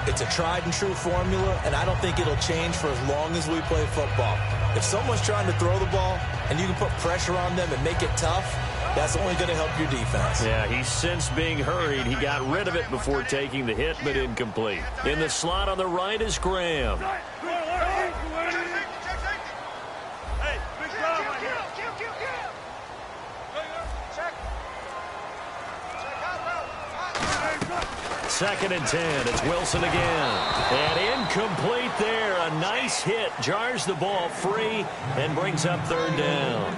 It's a tried-and-true formula, and I don't think it'll change for as long as we play football. If someone's trying to throw the ball and you can put pressure on them and make it tough, that's only going to help your defense. Yeah, he's since being hurried. He got rid of it before taking the hit, but incomplete. In the slot on the right is Graham. Second and 10. It's Wilson again. And incomplete there. A nice hit. Jars the ball free and brings up third down.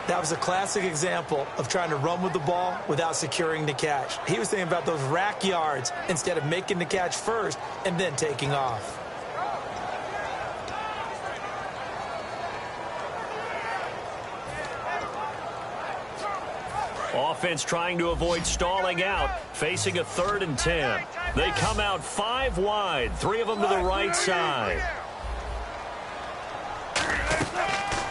That was a classic example of trying to run with the ball without securing the catch. He was thinking about those rack yards instead of making the catch first and then taking off. Offense trying to avoid stalling out, facing a 3rd and 10. They come out 5 wide, 3 of them to the right side.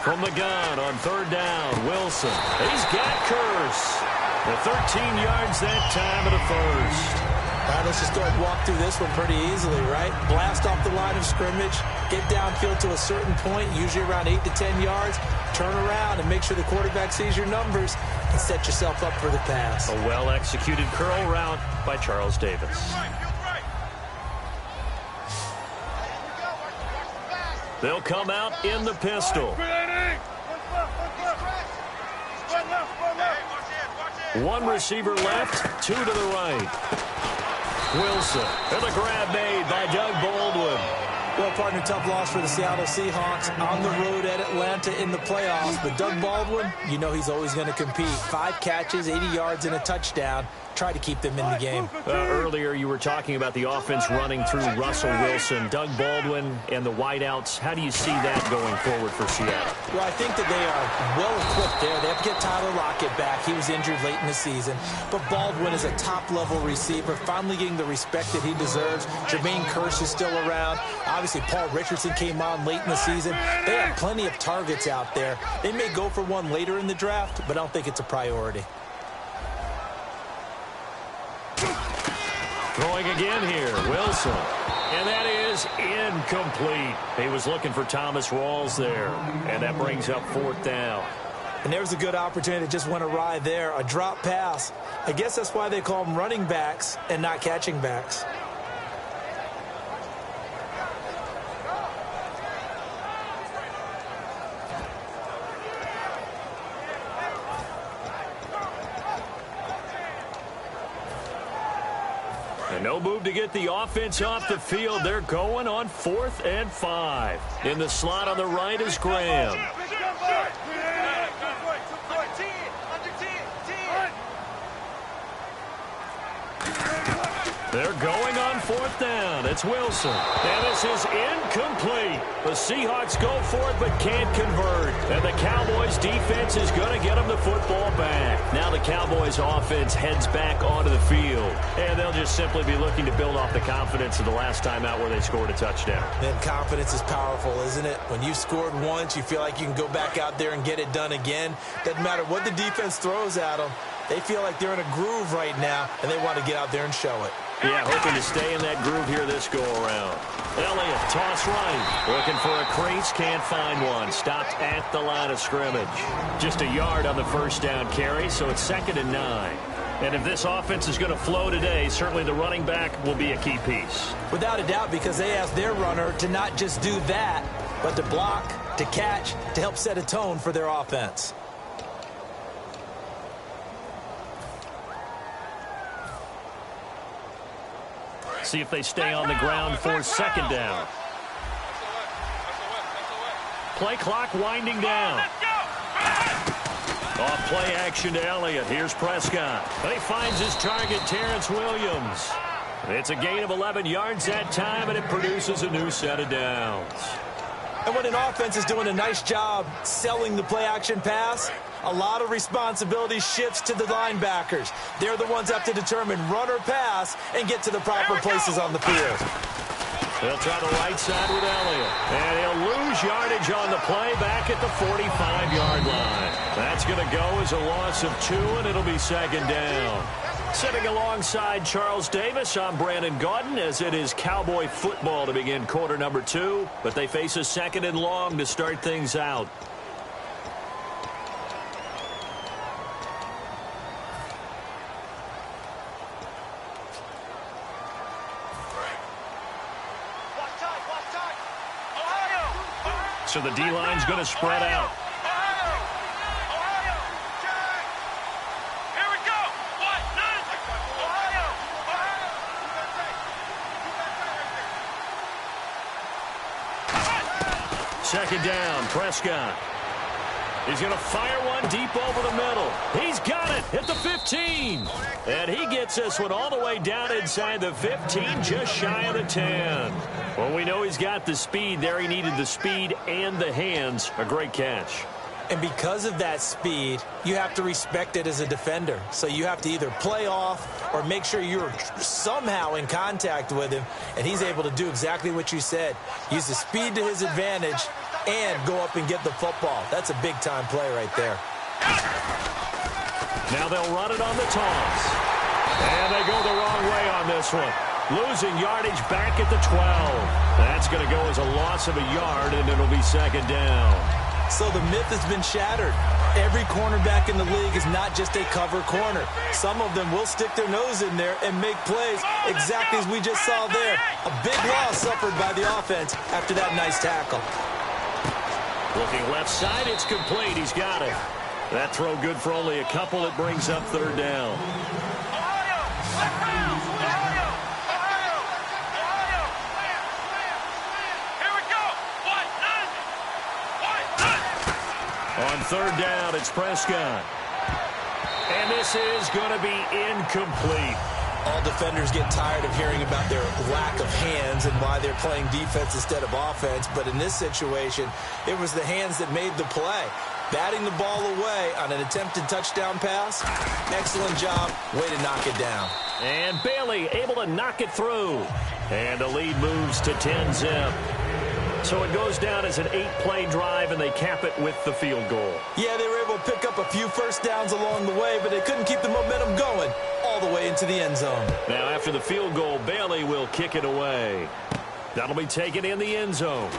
From the gun on 3rd down, Wilson. He's got Curse. The 13 yards that time of the first. All right, let's just go ahead and walk through this one pretty easily, right? Blast off the line of scrimmage, get downfield to a certain point, usually around 8 to 10 yards, turn around and make sure the quarterback sees your numbers and set yourself up for the pass. A well-executed curl route by Charles Davis. They'll come out in the pistol. One receiver left, 2 to the right. Wilson, and the grab made by Doug Baldwin. Well, partner, tough loss for the Seattle Seahawks on the road at Atlanta in the playoffs. But Doug Baldwin, you know he's always going to compete. 5 catches, 80 yards, and a touchdown. Try to keep them in the game. Earlier, you were talking about the offense running through Russell Wilson, Doug Baldwin, and the wideouts. How do you see that going forward for Seattle? Well, I think that they are well-equipped there. They have to get Tyler Lockett back. He was injured late in the season. But Baldwin is a top-level receiver, finally getting the respect that he deserves. Jermaine Kearse is still around. Obviously, Paul Richardson came on late in the season. They have plenty of targets out there. They may go for one later in the draft, but I don't think it's a priority. Throwing again here, Wilson. And that is incomplete. He was looking for Thomas Rawls there. And that brings up 4th down. And there was a good opportunity that just went awry there. A drop pass. I guess that's why they call them running backs and not catching backs. No move to get the offense off the field. They're going on 4th and 5. In the slot on the right is Graham. They're going on 4th down. It's Wilson. And this is incomplete. The Seahawks go for it but can't convert. And the Cowboys defense is going to get them the football back. Now the Cowboys offense heads back onto the field. And they'll just simply be looking to build off the confidence of the last time out where they scored a touchdown. And confidence is powerful, isn't it? When you've scored once, you feel like you can go back out there and get it done again. Doesn't matter what the defense throws at them. They feel like they're in a groove right now, and they want to get out there and show it. Yeah, hoping to stay in that groove here this go-around. Elliott, toss right. Looking for a crease, can't find one. Stopped at the line of scrimmage. Just a yard on the first down carry, so it's 2nd and 9. And if this offense is going to flow today, certainly the running back will be a key piece. Without a doubt, because they asked their runner to not just do that, but to block, to catch, to help set a tone for their offense. See if they stay on the ground for 2nd down. Play clock winding down. Off play action to Elliott. Here's Prescott. He finds his target, Terrence Williams. It's a gain of 11 yards that time, and it produces a new set of downs. And when an offense is doing a nice job selling the play-action pass, a lot of responsibility shifts to the linebackers. They're the ones that have to determine run or pass and get to the proper places on the field. They'll try the right side with Elliott. And he'll lose yardage on the play back at the 45-yard line. That's going to go as a loss of 2, and it'll be 2nd down. Sitting alongside Charles Davis, I'm Brandon Gaudin, as it is Cowboy football to begin quarter number 2. But they face a 2nd and long to start things out. So the D-line's going to spread out. Here we go. 2nd down, Prescott. He's going to fire one deep over the middle. He's got it at the 15. And he gets this one all the way down inside the 15, just shy of the 10. Well, we know he's got the speed there. He needed the speed and the hands. A great catch. And because of that speed, you have to respect it as a defender. So you have to either play off or make sure you're somehow in contact with him. And he's able to do exactly what you said. Use the speed to his advantage and go up and get the football. That's a big-time play right there. Now they'll run it on the toss. And they go the wrong way on this one. Losing yardage back at the 12. That's going to go as a loss of a yard, and it'll be 2nd down. So the myth has been shattered. Every cornerback in the league is not just a cover corner. Some of them will stick their nose in there and make plays exactly as we just saw there. A big loss suffered by the offense after that nice tackle. Looking left side, it's complete. He's got it. That throw good for only a couple. It brings up 3rd down. On 3rd down, it's Prescott. And this is going to be incomplete. All defenders get tired of hearing about their lack of hands and why they're playing defense instead of offense. But in this situation, it was the hands that made the play. Batting the ball away on an attempted touchdown pass. Excellent job. Way to knock it down. And Bailey able to knock it through. And the lead moves to 10-zip. So it goes down as an 8-play drive, and they cap it with the field goal. Yeah, they were able to pick up a few first downs along the way, but they couldn't keep the momentum going all the way into the end zone. Now, after the field goal, Bailey will kick it away. That'll be taken in the end zone.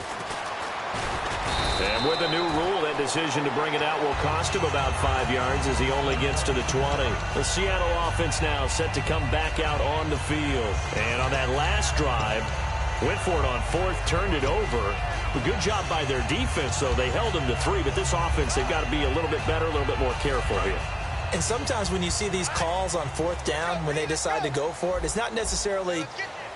And with the new rule, that decision to bring it out will cost him about 5 yards as he only gets to the 20. The Seattle offense now set to come back out on the field. And on that last drive, went for it on 4th, turned it over. A good job by their defense, though. They held them to 3, but this offense, they've got to be a little bit better, a little bit more careful here. And sometimes when you see these calls on fourth down, when they decide to go for it, it's not necessarily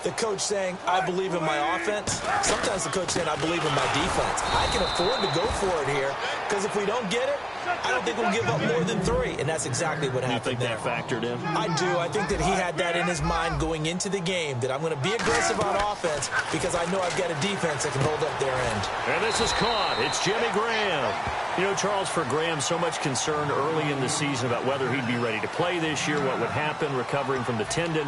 the coach saying, I believe in my offense. Sometimes the coach saying, I believe in my defense. I can afford to go for it here because if we don't get it, I don't think we'll give up more than 3. And that's exactly what happened there. You think that factored in? I do. I think that he had that in his mind going into the game, that I'm going to be aggressive on offense because I know I've got a defense that can hold up their end. And this is caught. It's Jimmy Graham. You know, Charles, for Graham, so much concern early in the season about whether he'd be ready to play this year, what would happen recovering from the tendon.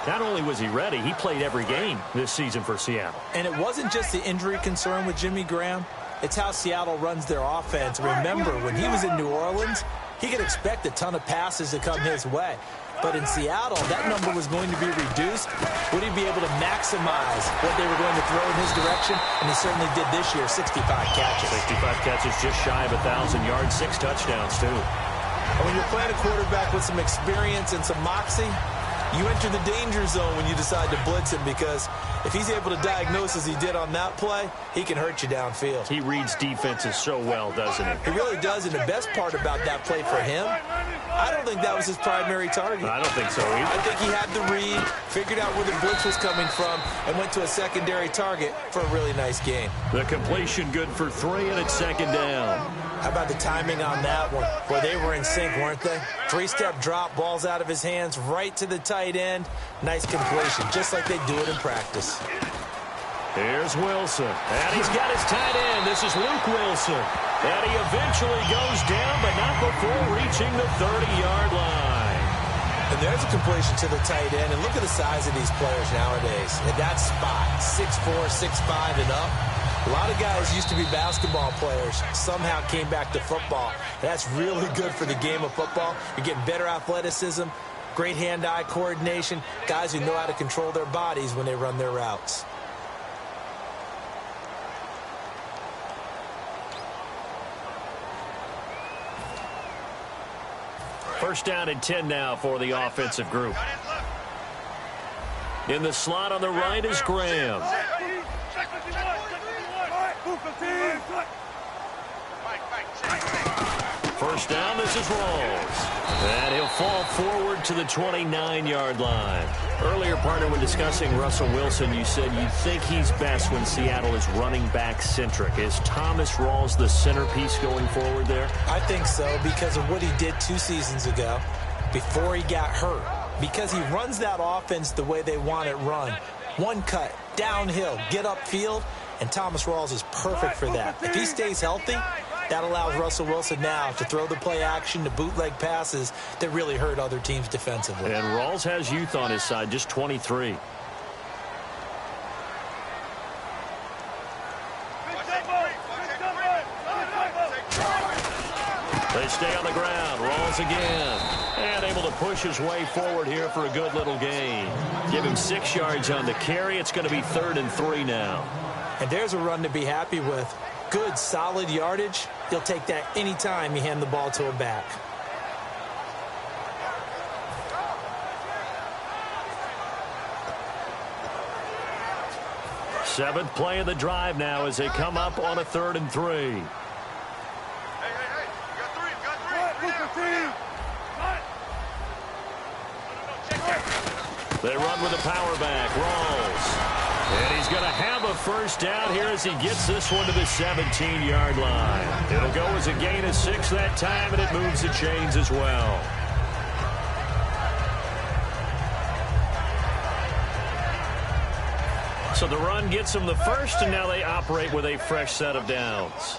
Not only was he ready, he played every game this season for Seattle. And it wasn't just the injury concern with Jimmy Graham. It's how Seattle runs their offense. Remember, when he was in New Orleans, he could expect a ton of passes to come his way. But in Seattle, that number was going to be reduced. Would he be able to maximize what they were going to throw in his direction? And he certainly did this year, 65 catches. 65 catches, just shy of 1,000 yards, 6 touchdowns, too. And when you're playing a quarterback with some experience and some moxie, you enter the danger zone when you decide to blitz him, because if he's able to diagnose as he did on that play, he can hurt you downfield. He reads defenses so well, doesn't he? He really does, and the best part about that play for him, I don't think that was his primary target. I don't think so either. I think he had the read, figured out where the blitz was coming from, and went to a secondary target for a really nice gain. The completion good for 3, and it's 2nd down. How about the timing on that one? Boy, they were in sync, weren't they? 3-step drop, balls out of his hands, right to the tight end. Nice completion, just like they do it in practice. Here's Wilson, and he's got his tight end. This is Luke Wilson. And he eventually goes down, but not before reaching the 30-yard line. And there's a completion to the tight end. And look at the size of these players nowadays. At that spot, 6'4", 6'5", and up. A lot of guys used to be basketball players, somehow came back to football. That's really good for the game of football. You're getting better athleticism, great hand-eye coordination, guys who know how to control their bodies when they run their routes. First down and 10 now for the offensive group. In the slot on the right is Graham. First down, this is Rawls. And he'll fall forward to the 29-yard line. Earlier, partner, when discussing Russell Wilson, you said you think he's best when Seattle is running back-centric. Is Thomas Rawls the centerpiece going forward there? I think so, because of what he did 2 seasons ago before he got hurt. Because he runs that offense the way they want it run. One cut, downhill, get upfield, and Thomas Rawls is perfect for that. If he stays healthy, that allows Russell Wilson now to throw the play action, the bootleg passes that really hurt other teams defensively. And Rawls has youth on his side, just 23. They stay on the ground. Rawls again. And able to push his way forward here for a good little gain. Give him 6 yards on the carry. It's going to be 3rd and 3 now. And there's a run to be happy with. Good, solid yardage. He'll take that anytime you hand the ball to a back. Seventh play of the drive now as they come up on a 3rd and 3. Hey, you got 3. They run with a power back. Rawls. And he's going to have a first down here as he gets this one to the 17-yard line. It'll go as a gain of 6 that time, and it moves the chains as well. So the run gets them the first, and now they operate with a fresh set of downs.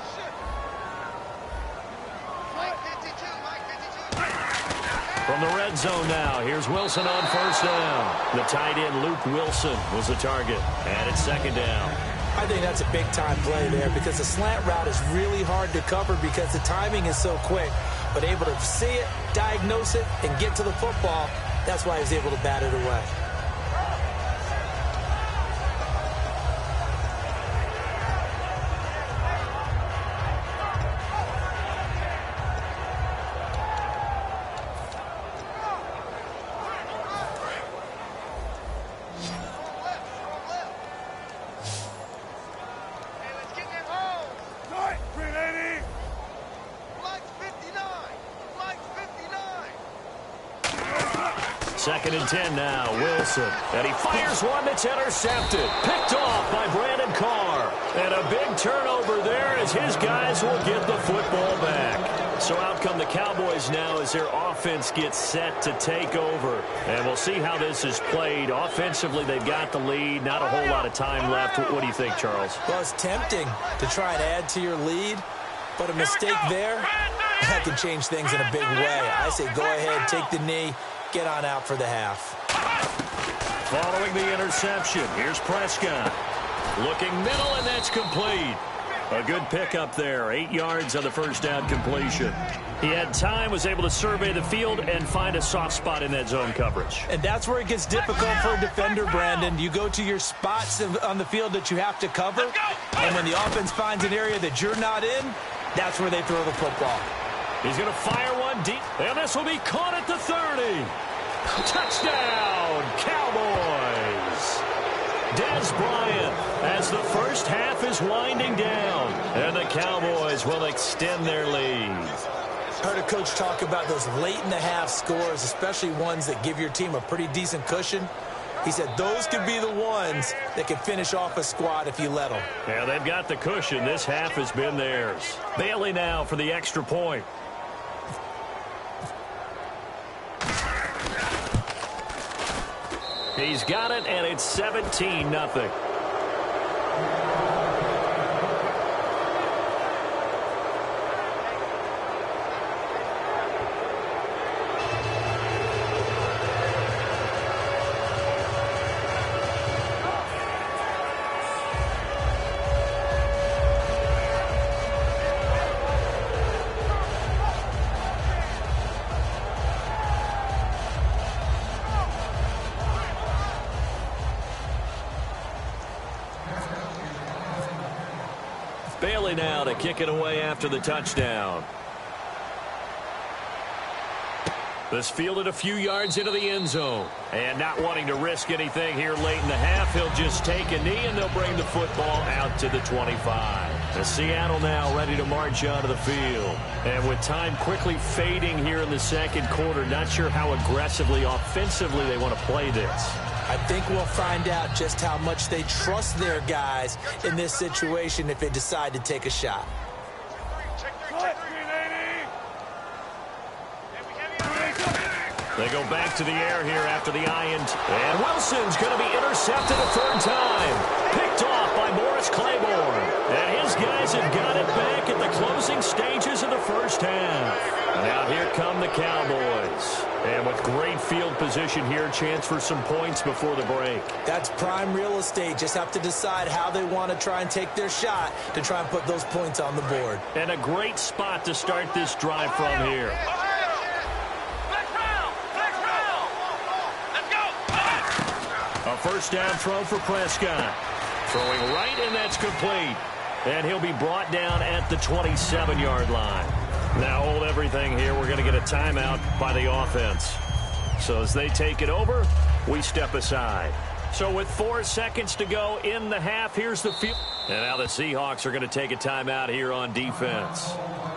From the red zone now, here's Wilson on first down. The tight end, Luke Wilson, was the target. And it's 2nd down. I think that's a big-time play there because the slant route is really hard to cover because the timing is so quick. But able to see it, diagnose it, and get to the football, that's why he's able to bat it away. 2nd and 10 now. Wilson. And he fires one that's intercepted. Picked off by Brandon Carr. And a big turnover there as his guys will get the football back. So out come the Cowboys now as their offense gets set to take over. And we'll see how this is played. Offensively, they've got the lead. Not a whole lot of time left. What do you think, Charles? Well, it's tempting to try and add to your lead, but a mistake there, that can change things in a big way. I say go ahead, take the knee, get on out for the half. Following the interception, here's Prescott. Looking middle, and that's complete. A good pickup there. 8 yards on the first down completion. He had time, was able to survey the field and find a soft spot in that zone coverage. And that's where it gets difficult for a defender, Brandon. You go to your spots on the field that you have to cover, and when the offense finds an area that you're not in, that's where they throw the football. He's going to fire one deep, and this will be caught at the 30. Touchdown, Cowboys! Des Bryant as the first half is winding down, and the Cowboys will extend their lead. I heard a coach talk about those late-in-the-half scores, especially ones that give your team a pretty decent cushion. He said those could be the ones that can finish off a squad if you let them. Yeah, they've got the cushion. This half has been theirs. Bailey now for the extra point. He's got it, and it's 17-0. Bailey now to kick it away after the touchdown. This fielded a few yards into the end zone. And not wanting to risk anything here late in the half, he'll just take a knee and they'll bring the football out to the 25. The Seattle now ready to march onto the field. And with time quickly fading here in the second quarter, not sure how aggressively, offensively they want to play this. I think we'll find out just how much they trust their guys in this situation if they decide to take a shot. They go back to the air here after the INT. And Wilson's going to be intercepted a third time. Picked off by Morris Claiborne. And his guys have got it back at the closing stages of the first half. And out here come the Cowboys. And with great field position here, chance for some points before the break. That's prime real estate. Just have to decide how they want to try and take their shot to try and put those points on the board. And a great spot to start this drive from here. A first down throw for Prescott. Throwing right, and that's complete. And he'll be brought down at the 27-yard line. Now hold everything here. We're going to get a timeout by the offense. So as they take it over, we step aside. So with 4 seconds to go in the half, here's the field. And now the Seahawks are going to take a timeout here on defense.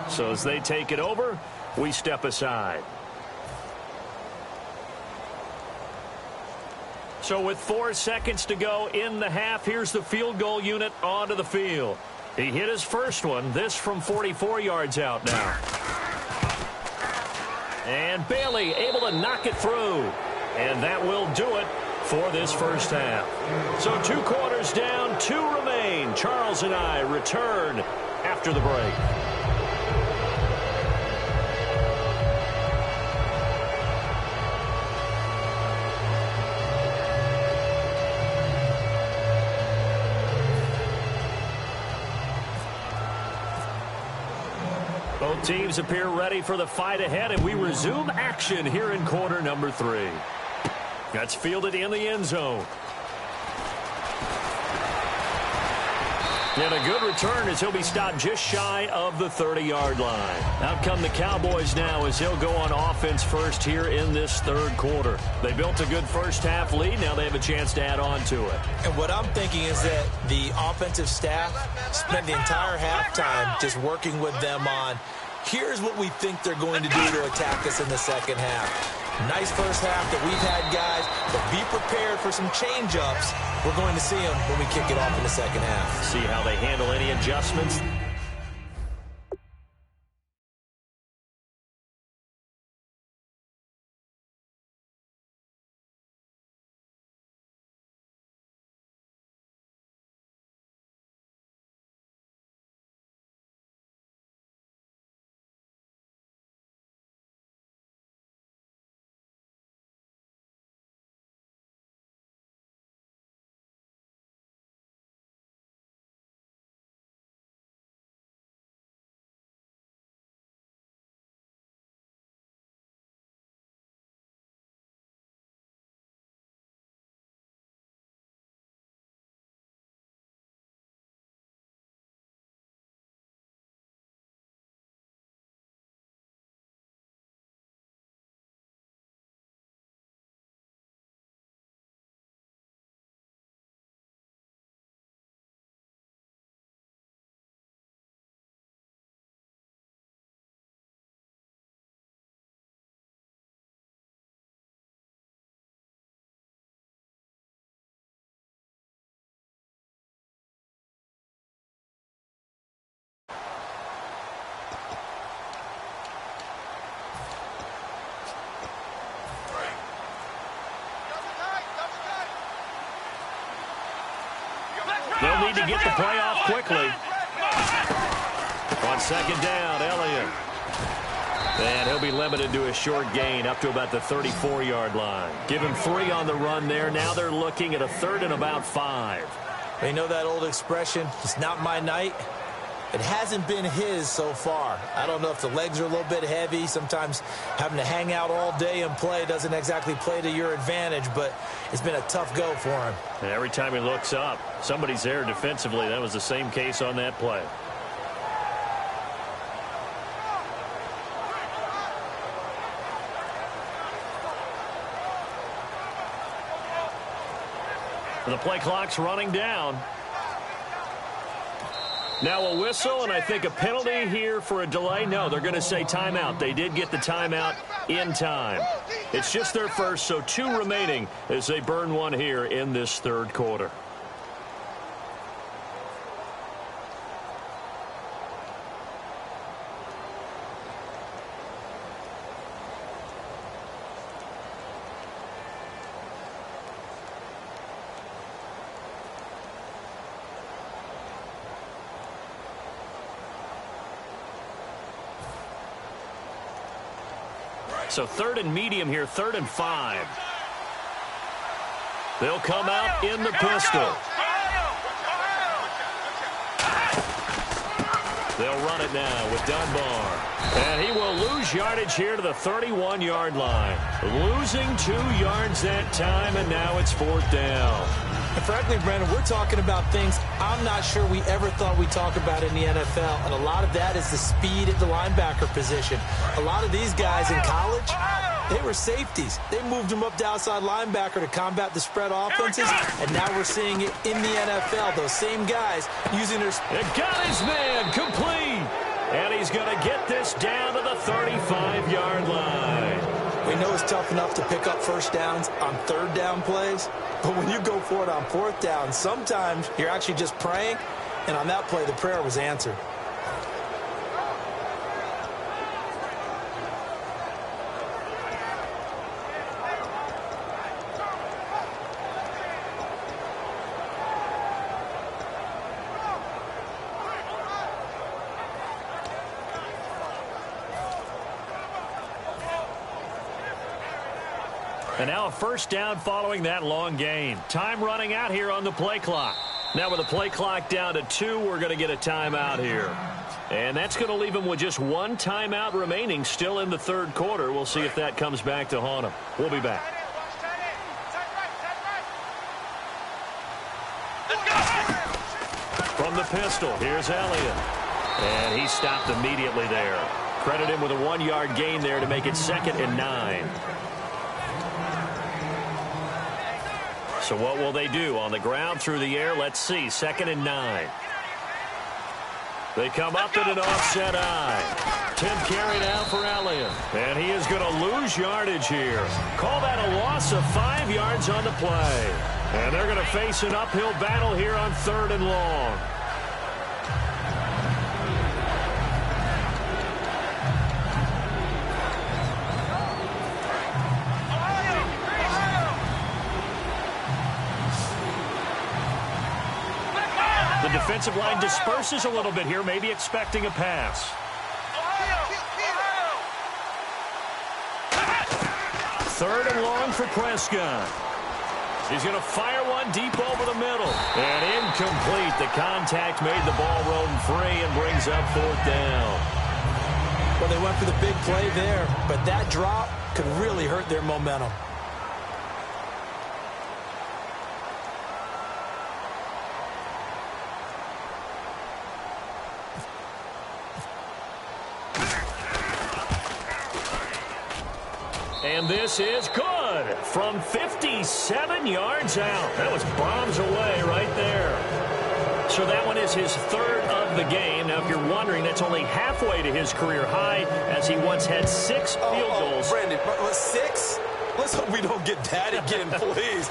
So as they take it over, we step aside. So with 4 seconds to go in the half, here's the field goal unit onto the field. He hit his first one, this from 44 yards out now. And Bailey able to knock it through. And that will do it for this first half. So 2 quarters down, 2 remain. Charles and I return after the break. Both teams appear ready for the fight ahead, and we resume action here in quarter number 3. That's fielded in the end zone. And a good return as he'll be stopped just shy of the 30-yard line. Out come the Cowboys now as he'll go on offense first here in this third quarter. They built a good first half lead. Now they have a chance to add on to it. And what I'm thinking is that the offensive staff spent the entire halftime just working with them on, here's what we think they're going to do to attack us in the second half. Nice first half that we've had, guys, but be prepared for some change-ups. We're going to see them when we kick it off in the second half. See how they handle any adjustments. They'll need to get the play off quickly. On second down, Elliott. And he'll be limited to a short gain up to about the 34-yard line. Give him 3 on the run there. Now they're looking at a 3rd and about 5. You know that old expression, it's not my night? It hasn't been his so far. I don't know if the legs are a little bit heavy. Sometimes having to hang out all day and play doesn't exactly play to your advantage, but it's been a tough go for him. And every time he looks up, somebody's there defensively. That was the same case on that play. The play clock's running down. Now a whistle, and I think a penalty here for a delay. No, they're going to say timeout. They did get the timeout in time. It's just their first, so 2 remaining as they burn one here in this 3rd quarter. So 3rd and medium here, 3rd and 5. They'll come out in the pistol. They'll run it now with Dunbar. And he will lose yardage here to the 31-yard line. Losing 2 yards that time, and now it's 4th down. And frankly, Brandon, we're talking about things I'm not sure we ever thought we'd talk about in the NFL, and a lot of that is the speed at the linebacker position. A lot of these guys in college, they were safeties. They moved them up to outside linebacker to combat the spread offenses, and now we're seeing it in the NFL. Those same guys using their... It got his man complete, and he's going to get this down to the 35-yard line. We know it's tough enough to pick up first downs on 3rd down plays, but when you go for it on 4th down, sometimes you're actually just praying, and on that play, the prayer was answered. And now a first down following that long gain. Time running out here on the play clock. Now with the play clock down to 2, we're going to get a timeout here. And that's going to leave them with just 1 timeout remaining still in the 3rd quarter. We'll see if that comes back to haunt them. We'll be back. From the pistol, here's Elliott. And he stopped immediately there. Credit him with a 1-yard gain there to make it 2nd and 9. So what will they do? On the ground, through the air, let's see. 2nd and 9. They come up in an offset eye. 10th carry now for Elliott. And he is going to lose yardage here. Call that a loss of 5 yards on the play. And they're going to face an uphill battle here on 3rd and long. The defensive line disperses a little bit here, maybe expecting a pass. 3rd and long for Prescott. He's going to fire one deep over the middle. And incomplete. The contact made the ball roam free and brings up 4th down. Well, they went for the big play there, but that drop could really hurt their momentum. And this is good from 57 yards out. That was bombs away right there. So that one is his 3rd of the game. Now, if you're wondering, that's only halfway to his career high, as he once had 6 field goals. Brandon, 6? Let's hope we don't get that again, please.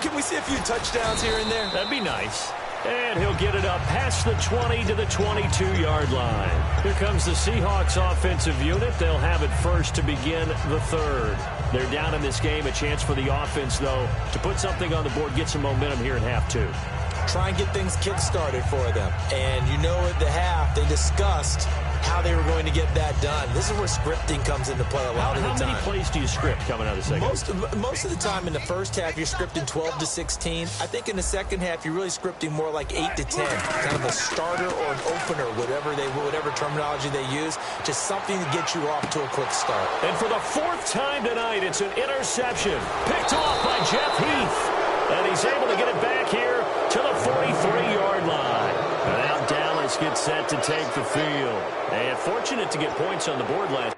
Can we see a few touchdowns here and there? That'd be nice. And he'll get it up past the 20 to the 22-yard line. Here comes the Seahawks offensive unit. They'll have it first to begin the 3rd. They're down in this game. A chance for the offense, though, to put something on the board, get some momentum here in half 2. Try and get things kick-started for them. And you know at the half, they discussed how they were going to get that done. This is where scripting comes into play a lot of the time. How many plays do you script coming out of the second? Most of the time in the first half, you're scripting 12 to 16. I think in the second half, you're really scripting more like 8 to 10. Kind of a starter or an opener, whatever terminology they use. Just something to get you off to a quick start. And for the 4th time tonight, it's an interception. Picked off by Jeff Heath. And he's able to get it back here to the 43-yard line. And now Dallas gets set to take the field. And fortunate to get points on the board last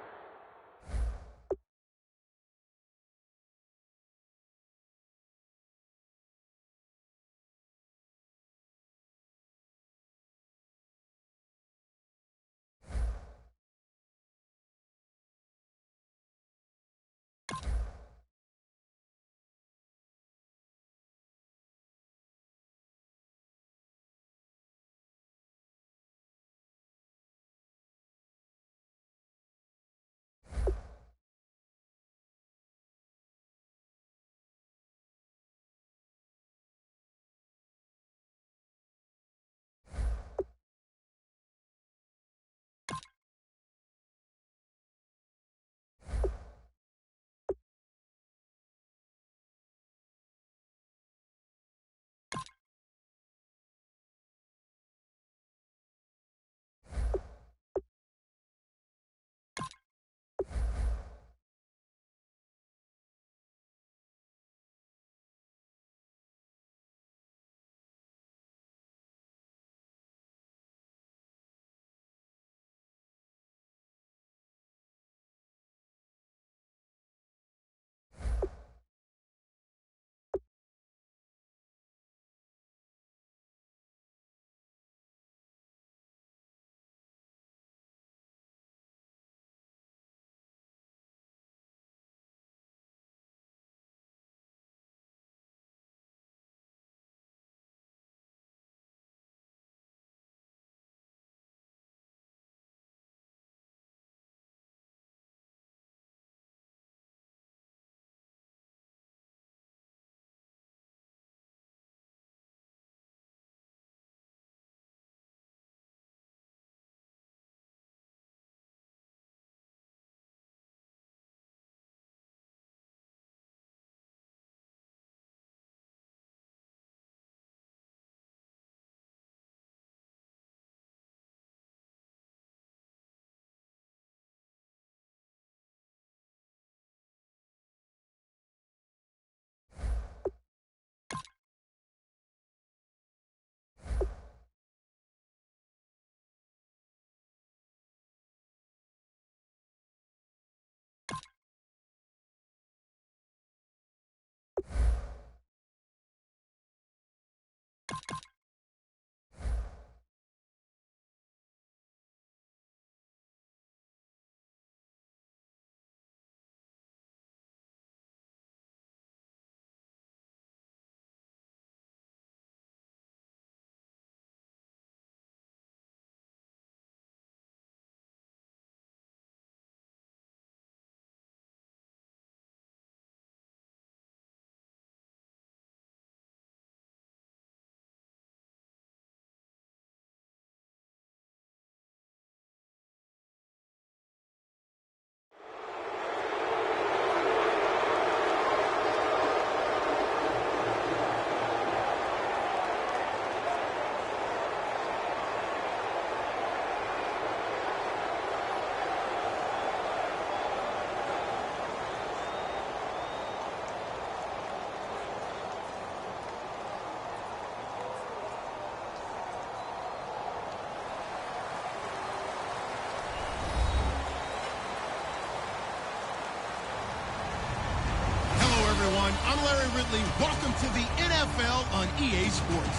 everyone. I'm Larry Ridley. Welcome to the NFL on EA Sports.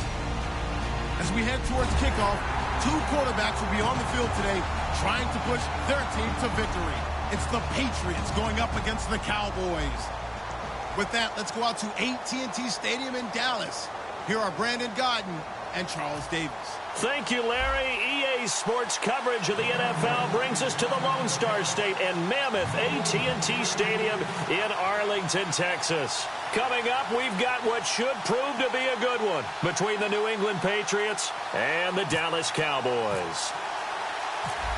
As we head towards kickoff, two quarterbacks will be on the field today trying to push their team to victory. It's the Patriots going up against the Cowboys. With that, let's go out to AT&T Stadium in Dallas. Here are Brandon Godden and Charles Davis. Thank you, Larry. EA Sports coverage of the NFL brings us to the Lone Star State and mammoth AT&T Stadium in Arlington, Texas. Coming up, we've got what should prove to be a good one between the New England Patriots and the Dallas Cowboys.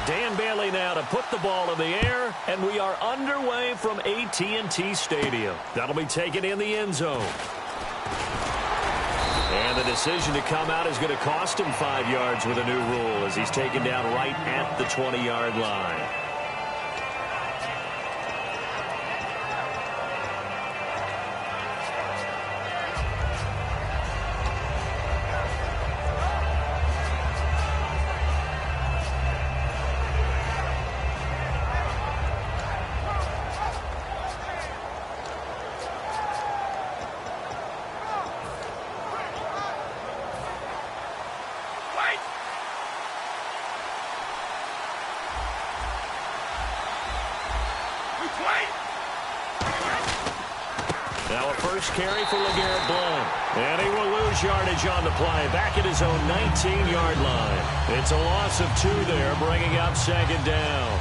Dan Bailey now to put the ball in the air, and we are underway from AT&T Stadium. That'll be taken in the end zone. And the decision to come out is going to cost him 5 yards with a new rule as he's taken down right at the 20-yard line. Now a first carry for LeGarrette Blount. And he will lose yardage on the play, back at his own 19-yard line. It's a loss of 2 there, bringing up second down.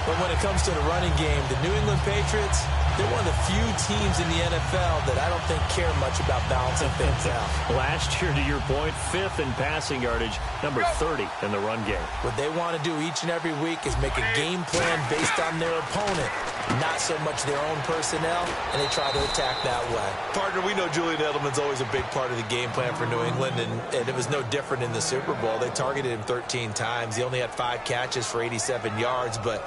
But when it comes to the running game, the New England Patriots, they're one of the few teams in the NFL that I don't think care much about balancing things out. Last year, to your point, 5th in passing yardage, number 30 in the run game. What they want to do each and every week is make a game plan based on their opponent, not so much their own personnel, and they try to attack that way. Partner, we know Julian Edelman's always a big part of the game plan for New England, and it was no different in the Super Bowl. They targeted him 13 times. He only had 5 catches for 87 yards, but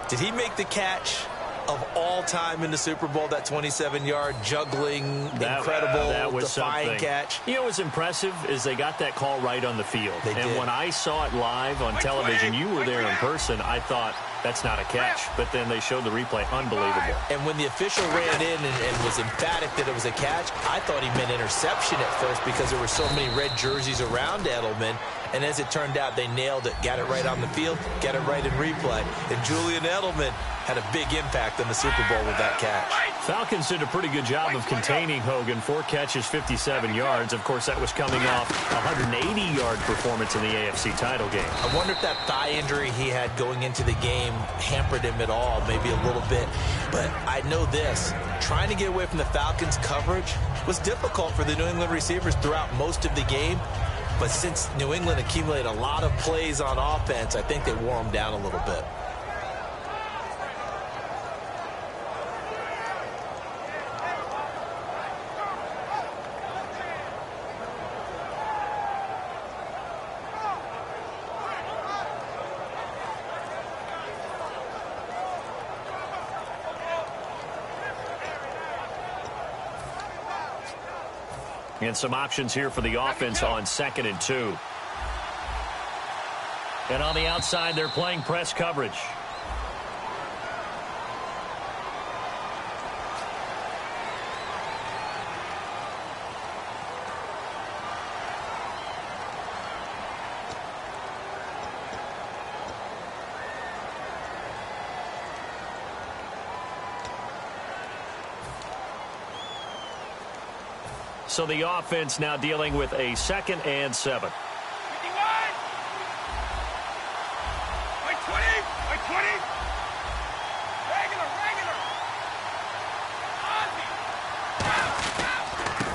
did he make the catch of all time in the Super Bowl, that 27-yard juggling, incredible, defying catch? You know what's impressive is they got that call right on the field. They did. When I saw it live on television, you were there in person, I thought, that's not a catch. But then they showed the replay. Unbelievable. And when the official ran in and was emphatic that it was a catch, I thought he meant interception at first because there were so many red jerseys around Edelman. And as it turned out, they nailed it. Got it right on the field, got it right in replay. And Julian Edelman had a big impact in the Super Bowl with that catch. Falcons did a pretty good job of containing Hogan. 4 catches, 57 yards. Of course, that was coming off a 180-yard performance in the AFC title game. I wonder if that thigh injury he had going into the game hampered him at all, maybe a little bit. But I know this, trying to get away from the Falcons' coverage was difficult for the New England receivers throughout most of the game. But since New England accumulated a lot of plays on offense, I think they wore them down a little bit. And some options here for the offense on 2nd and 2. And on the outside, they're playing press coverage. So the offense now dealing with a 2nd and 7.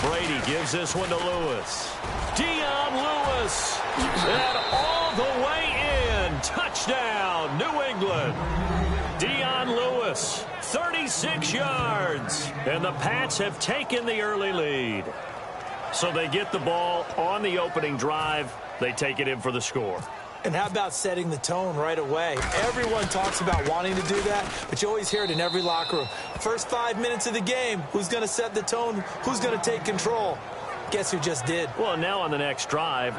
Brady gives this one to Lewis. Dion Lewis. And all the way in. Touchdown, New England. Dion Lewis, 36 yards. And the Pats have taken the early lead. So they get the ball on the opening drive. They take it in for the score. And how about setting the tone right away? Everyone talks about wanting to do that, but you always hear it in every locker room. First 5 minutes of the game, who's going to set the tone? Who's going to take control? Guess who just did? Well, now on the next drive,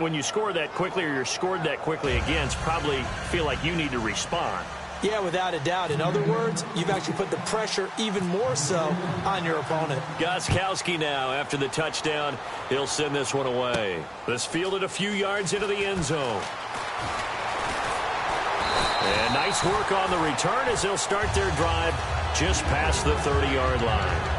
when you score that quickly or you're scored that quickly again, it's probably feel like you need to respond. Yeah, without a doubt. In other words, you've actually put the pressure even more so on your opponent. Gostkowski now after the touchdown. He'll send this one away. This fielded a few yards into the end zone. And nice work on the return as they'll start their drive just past the 30-yard line.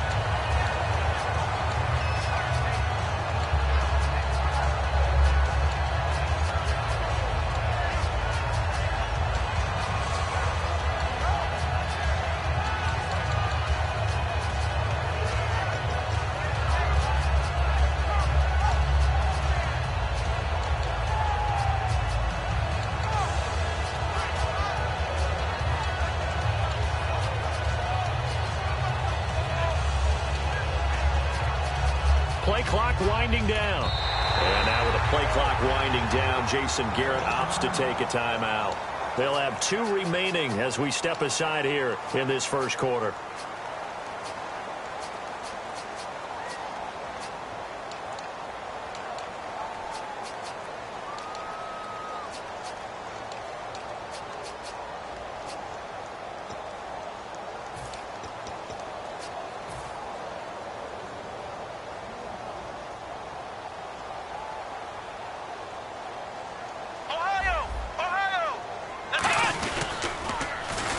Play clock winding down. And now with the play clock winding down, Jason Garrett opts to take a timeout. They'll have 2 remaining as we step aside here in this first quarter.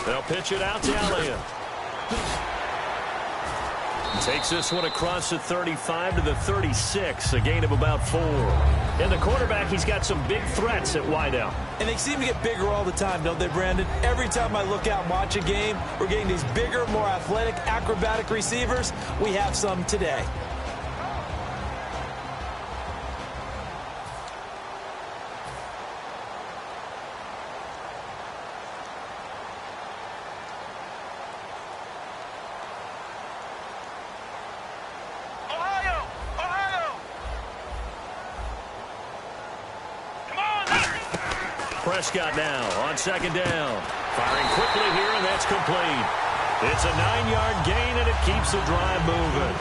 They'll pitch it out to Elliott. Takes this one across the 35 to the 36, a gain of about 4. And the quarterback, he's got some big threats at wideout. And they seem to get bigger all the time, don't they, Brandon? Every time I look out and watch a game, we're getting these bigger, more athletic, acrobatic receivers. We have some today. Prescott now on second down. Firing quickly here, and that's complete. It's a 9-yard gain, and it keeps the drive moving.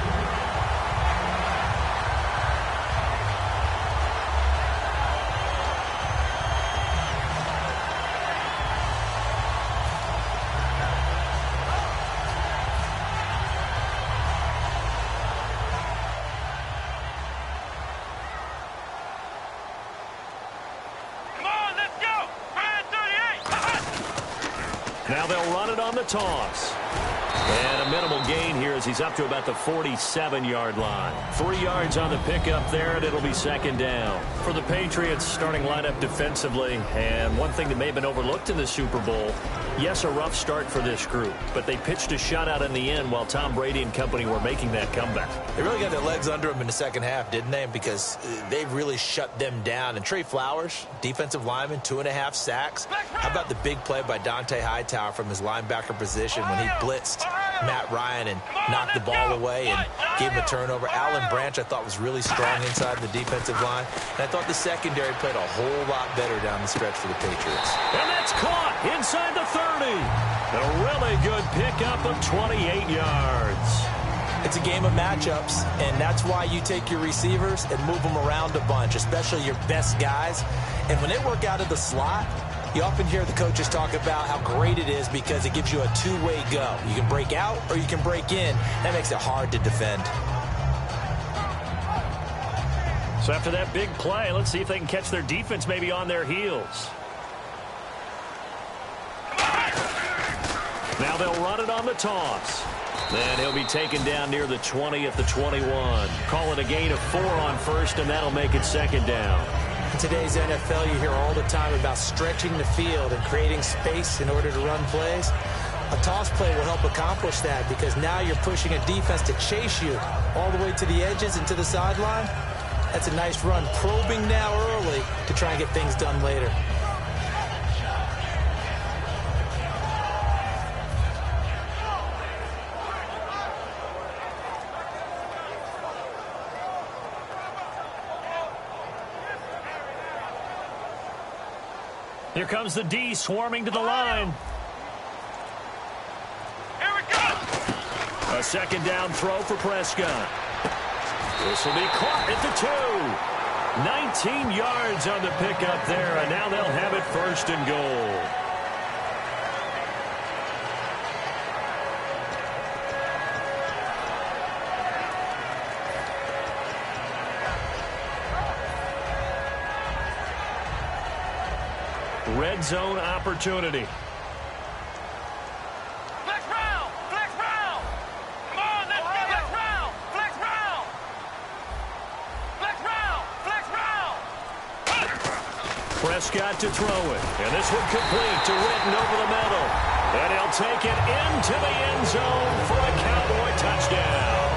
Now they'll run it on the toss. And a minimal gain here as he's up to about the 47-yard line. 3 yards on the pickup there, and it'll be second down. For the Patriots, starting lineup defensively, and one thing that may have been overlooked in the Super Bowl, yes, a rough start for this group, but they pitched a shutout in the end while Tom Brady and company were making that comeback. They really got their legs under them in the second half, didn't they? Because they really shut them down. And Trey Flowers, defensive lineman, 2.5 sacks. How about the big play by Dante Hightower from his linebacker position when he blitzed Matt Ryan and knocked the ball away and gave him a turnover. Alan Branch, I thought, was really strong inside the defensive line. And I thought the secondary played a whole lot better down the stretch for the Patriots. And that's caught inside the 30. A really good pickup of 28 yards. It's a game of matchups, and that's why you take your receivers and move them around a bunch, especially your best guys. And when they work out of the slot, you often hear the coaches talk about how great it is because it gives you a two-way go. You can break out or you can break in. That makes it hard to defend. So after that big play, let's see if they can catch their defense maybe on their heels. Now they'll run it on the toss. Then he'll be taken down near the 20 at the 21. Call it a gain of 4 on first, and that'll make it second down. In today's NFL, you hear all the time about stretching the field and creating space in order to run plays. A toss play will help accomplish that because now you're pushing a defense to chase you all the way to the edges and to the sideline. That's a nice run, probing now early to try and get things done later. Here comes the D swarming to the line. Here we go. A second down throw for Prescott. This will be caught at the 2. 19 yards on the pickup there, and now they'll have it first and goal. red zone opportunity. Flex round! Flex round! Come on, let's go! Flex round! Flex round! Flex round! Flex round! Prescott to throw it. And this one complete to Witten over the middle. And he'll take it into the end zone for a Cowboy touchdown.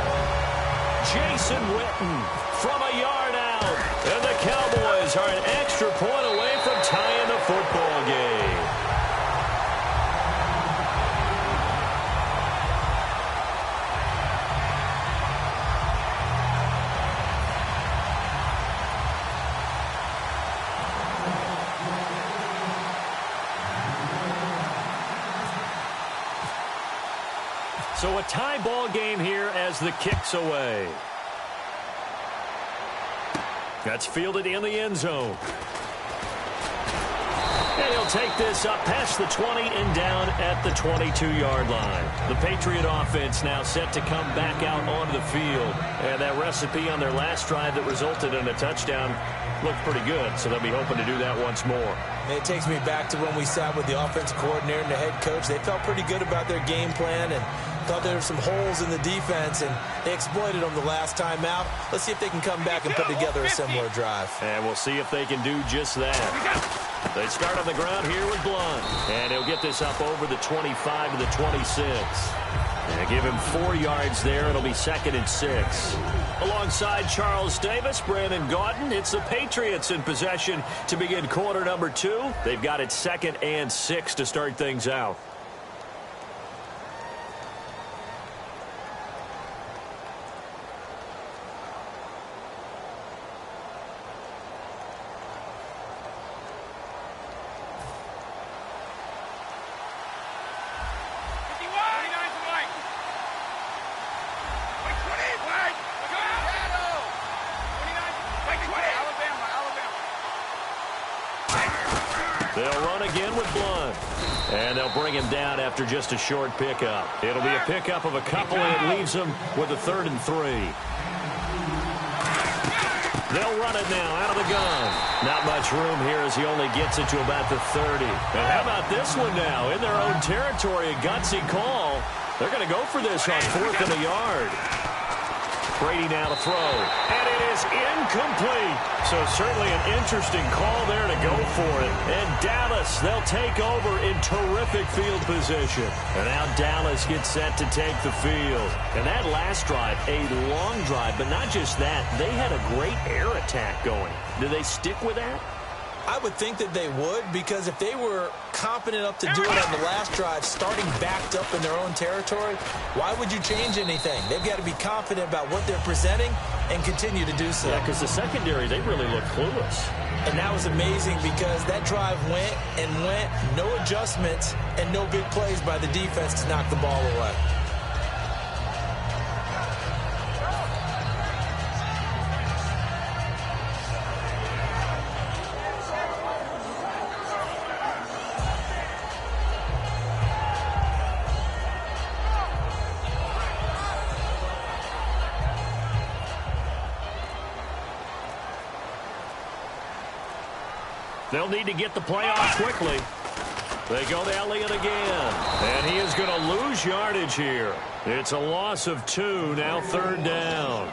Jason Witten from a yard out. And the Cowboys are an extra point away from tying the football game. So a tie ball game here as the kick's away. That's fielded in the end zone. And he'll take this up past the 20 and down at the 22-yard line. The Patriot offense now set to come back out onto the field. And that recipe on their last drive that resulted in a touchdown looked pretty good, so they'll be hoping to do that once more. It takes me back to when we sat with the offensive coordinator and the head coach. They felt pretty good about their game plan and thought there were some holes in the defense, and they exploited them the last time out. Let's see if they can come back and put together a similar drive. And we'll see if they can do just that. They start on the ground here with Blunt. And he'll get this up over the 25 to the 26. And give him 4 yards there. It'll be 2nd and 6. Alongside Charles Davis, Brandon Gaudin, it's the Patriots in possession to begin quarter number 2. They've got it 2nd and 6 to start things out. They'll run again with Blunt. And they'll bring him down after just a short pickup. It'll be a pickup of a couple, and it leaves them with a 3rd and 3. They'll run it now out of the gun. Not much room here as he only gets it to about the 30. And how about this one now? In their own territory, a gutsy call. They're going to go for this on 4th and a yard. Brady now to throw. And it is incomplete. So certainly an interesting call there to go for it. And Dallas, they'll take over in terrific field position. And now Dallas gets set to take the field. And that last drive, a long drive, but not just that. They had a great air attack going. Do they stick with that? I would think that they would, because if they were competent enough to do it on the last drive, starting backed up in their own territory, why would you change anything? They've got to be confident about what they're presenting and continue to do so. Yeah, because the secondary, they really look clueless. And that was amazing because that drive went and went, no adjustments and no big plays by the defense to knock the ball away. They'll need to get the play off quickly. They go to Elliott again. And he is going to lose yardage here. It's a loss of 2, now 3rd down.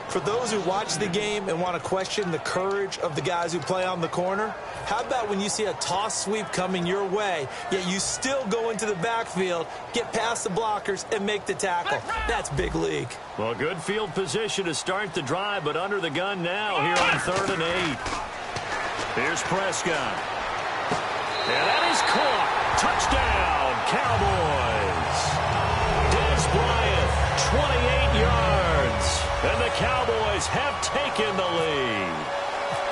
For those who watch the game and want to question the courage of the guys who play on the corner, how about when you see a toss sweep coming your way, yet you still go into the backfield, get past the blockers, and make the tackle? That's big league. Well, good field position to start the drive, but under the gun now here on 3rd and 8. Here's Prescott. And that is caught. Touchdown, Cowboys. Dez Bryant, 28 yards. And the Cowboys have taken the lead.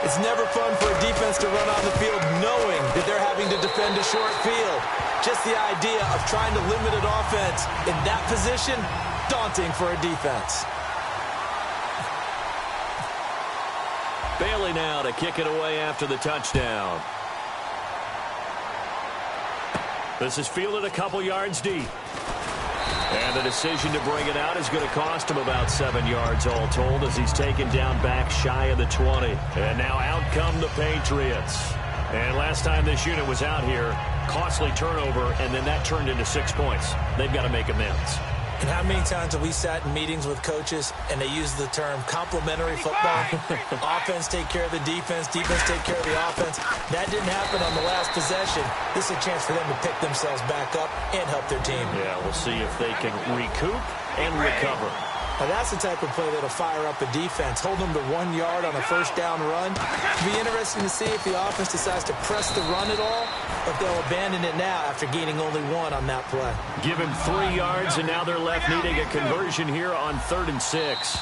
It's never fun for a defense to run on the field knowing that they're having to defend a short field. Just the idea of trying to limit an offense in that position, daunting for a defense. Bailey now to kick it away after the touchdown. This is fielded a couple yards deep. And the decision to bring it out is going to cost him about 7 yards all told as he's taken down back shy of the 20. And now out come the Patriots. And last time this unit was out here, costly turnover, and then that turned into 6 points. They've got to make amends. And how many times have we sat in meetings with coaches and they use the term complementary football? Offense take care of the defense, defense take care of the offense. That didn't happen on the last possession. This is a chance for them to pick themselves back up and help their team. Yeah, we'll see if they can recoup and recover. Now that's the type of play that'll fire up a defense. Hold them to 1 yard on a first down run. It'll be interesting to see if the offense decides to press the run at all, or if they'll abandon it now after gaining only 1 on that play. Give him 3 yards, and now they're left needing a conversion here on 3rd and 6.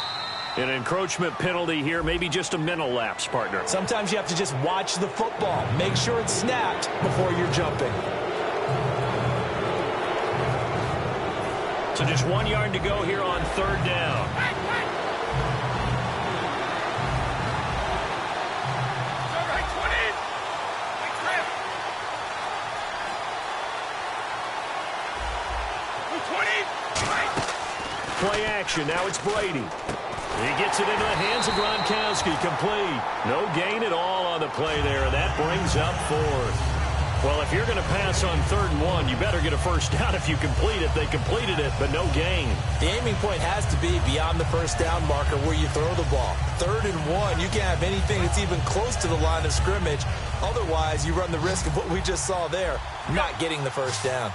An encroachment penalty here, maybe just a mental lapse, partner. Sometimes you have to just watch the football. Make sure it's snapped before you're jumping. So just 1 yard to go here on 3rd down. Play action. Now it's Brady. He gets it into the hands of Gronkowski. Complete. No gain at all on the play there, and that brings up 4th. Well, if you're going to pass on 3rd and 1, you better get a first down if you complete it. They completed it, but no gain. The aiming point has to be beyond the first down marker where you throw the ball. 3rd and 1, you can't have anything that's even close to the line of scrimmage. Otherwise, you run the risk of what we just saw there, not getting the first down.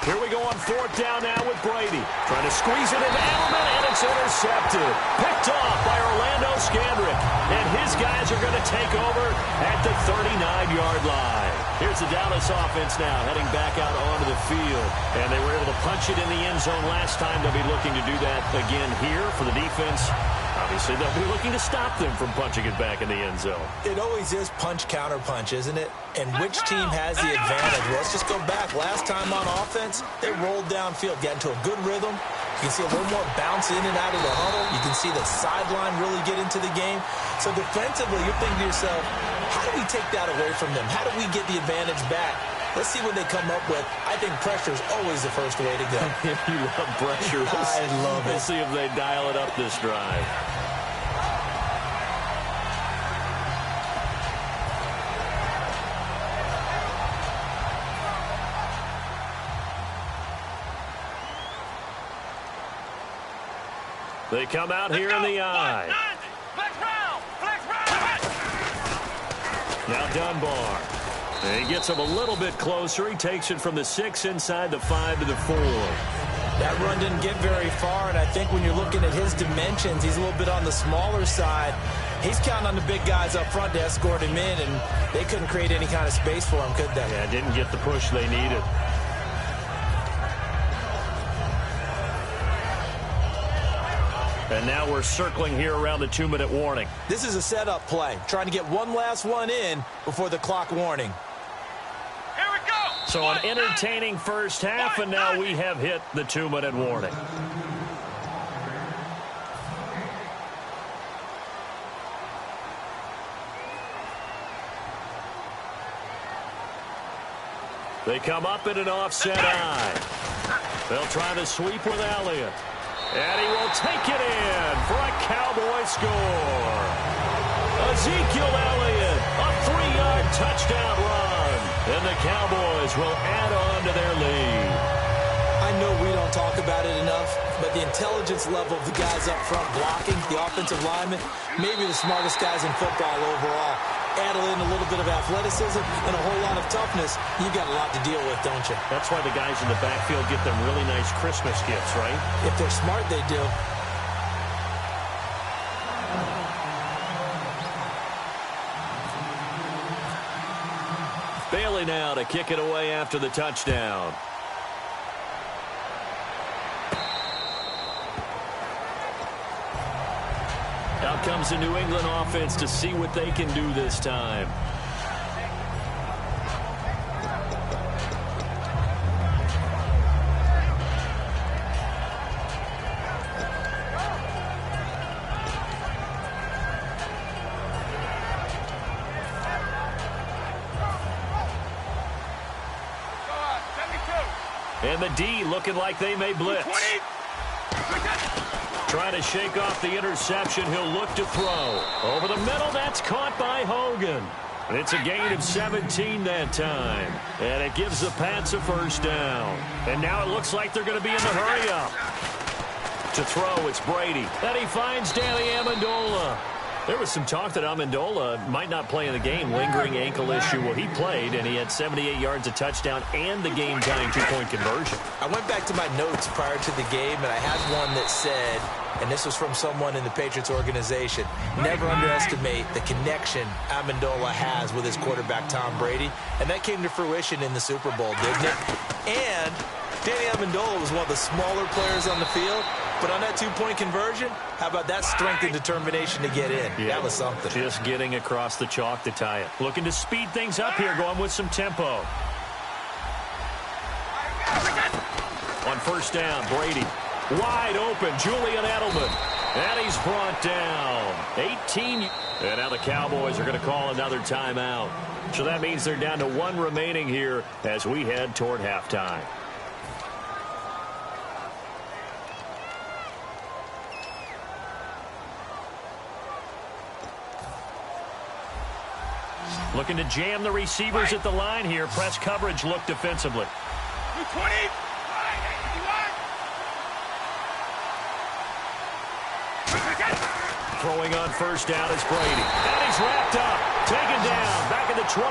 Here we go on 4th down now with Brady. Trying to squeeze it into Edelman, and it's intercepted. Picked off by Orlando Scandrick. And his guys are going to take over at the 39-yard line. Here's the Dallas offense now heading back out onto the field. And they were able to punch it in the end zone last time. They'll be looking to do that again here for the defense. Obviously, they'll be looking to stop them from punching it back in the end zone. It always is punch-counter-punch, isn't it? And which team has the advantage? Well, let's just go back. Last time on offense, they rolled downfield, got into a good rhythm. You can see a little more bounce in and out of the huddle. You can see the sideline really get into the game. So defensively, you're thinking to yourself, how do we take that away from them? How do we get the advantage back? Let's see what they come up with. I think pressure is always the first way to go. You love pressure. I love it. We'll see if they dial it up this drive. They come out here in the eye. Now Dunbar. And he gets him a little bit closer. He takes it from the 6 inside the 5 to the 4. That run didn't get very far, and I think when you're looking at his dimensions, he's a little bit on the smaller side. He's counting on the big guys up front to escort him in, and they couldn't create any kind of space for him, could they? Yeah, didn't get the push they needed. And now we're circling here around the 2-minute warning. This is a setup play, trying to get one last one in before the clock warning. Here we go. So an entertaining first half, and now we have hit the 2-minute warning. They come up in an offset eye. They'll try the sweep with Elliott. And he will take it in for a Cowboy score. Ezekiel Elliott, a 3-yard touchdown run. And the Cowboys will add on to their lead. I know we don't talk about it enough, but the intelligence level of the guys up front blocking, the offensive linemen, maybe the smartest guys in football overall. Add in a little bit of athleticism and a whole lot of toughness, you've got a lot to deal with, don't you? That's why the guys in the backfield get them really nice Christmas gifts, right? If they're smart, they do. Bailey now to kick it away after the touchdown. Out comes the New England offense to see what they can do this time. And the D looking like they may blitz. Trying to shake off the interception. He'll look to throw. Over the middle, that's caught by Hogan. It's a gain of 17 that time. And it gives the Pats a first down. And now it looks like they're going to be in the hurry-up. To throw, it's Brady. And he finds Danny Amendola. There was some talk that Amendola might not play in the game, lingering ankle issue. Well, he played, and he had 78 yards, a touchdown, and the game-tying two-point conversion. I went back to my notes prior to the game, and I had one that said, and this was from someone in the Patriots organization, never underestimate the connection Amendola has with his quarterback, Tom Brady. And that came to fruition in the Super Bowl, didn't it? And Danny Amendola was one of the smaller players on the field. But on that two-point conversion, how about that strength and determination to get in? Yeah, that was something. Just getting across the chalk to tie it. Looking to speed things up here, going with some tempo. On first down, Brady. Wide open, Julian Edelman. And he's brought down. 18. And now the Cowboys are going to call another timeout. So that means they're down to one remaining here as we head toward halftime. Looking to jam the receivers at the line here. Press coverage look defensively. 20. Throwing on first down is Brady. And he's wrapped up. Taken down. Back at the 25.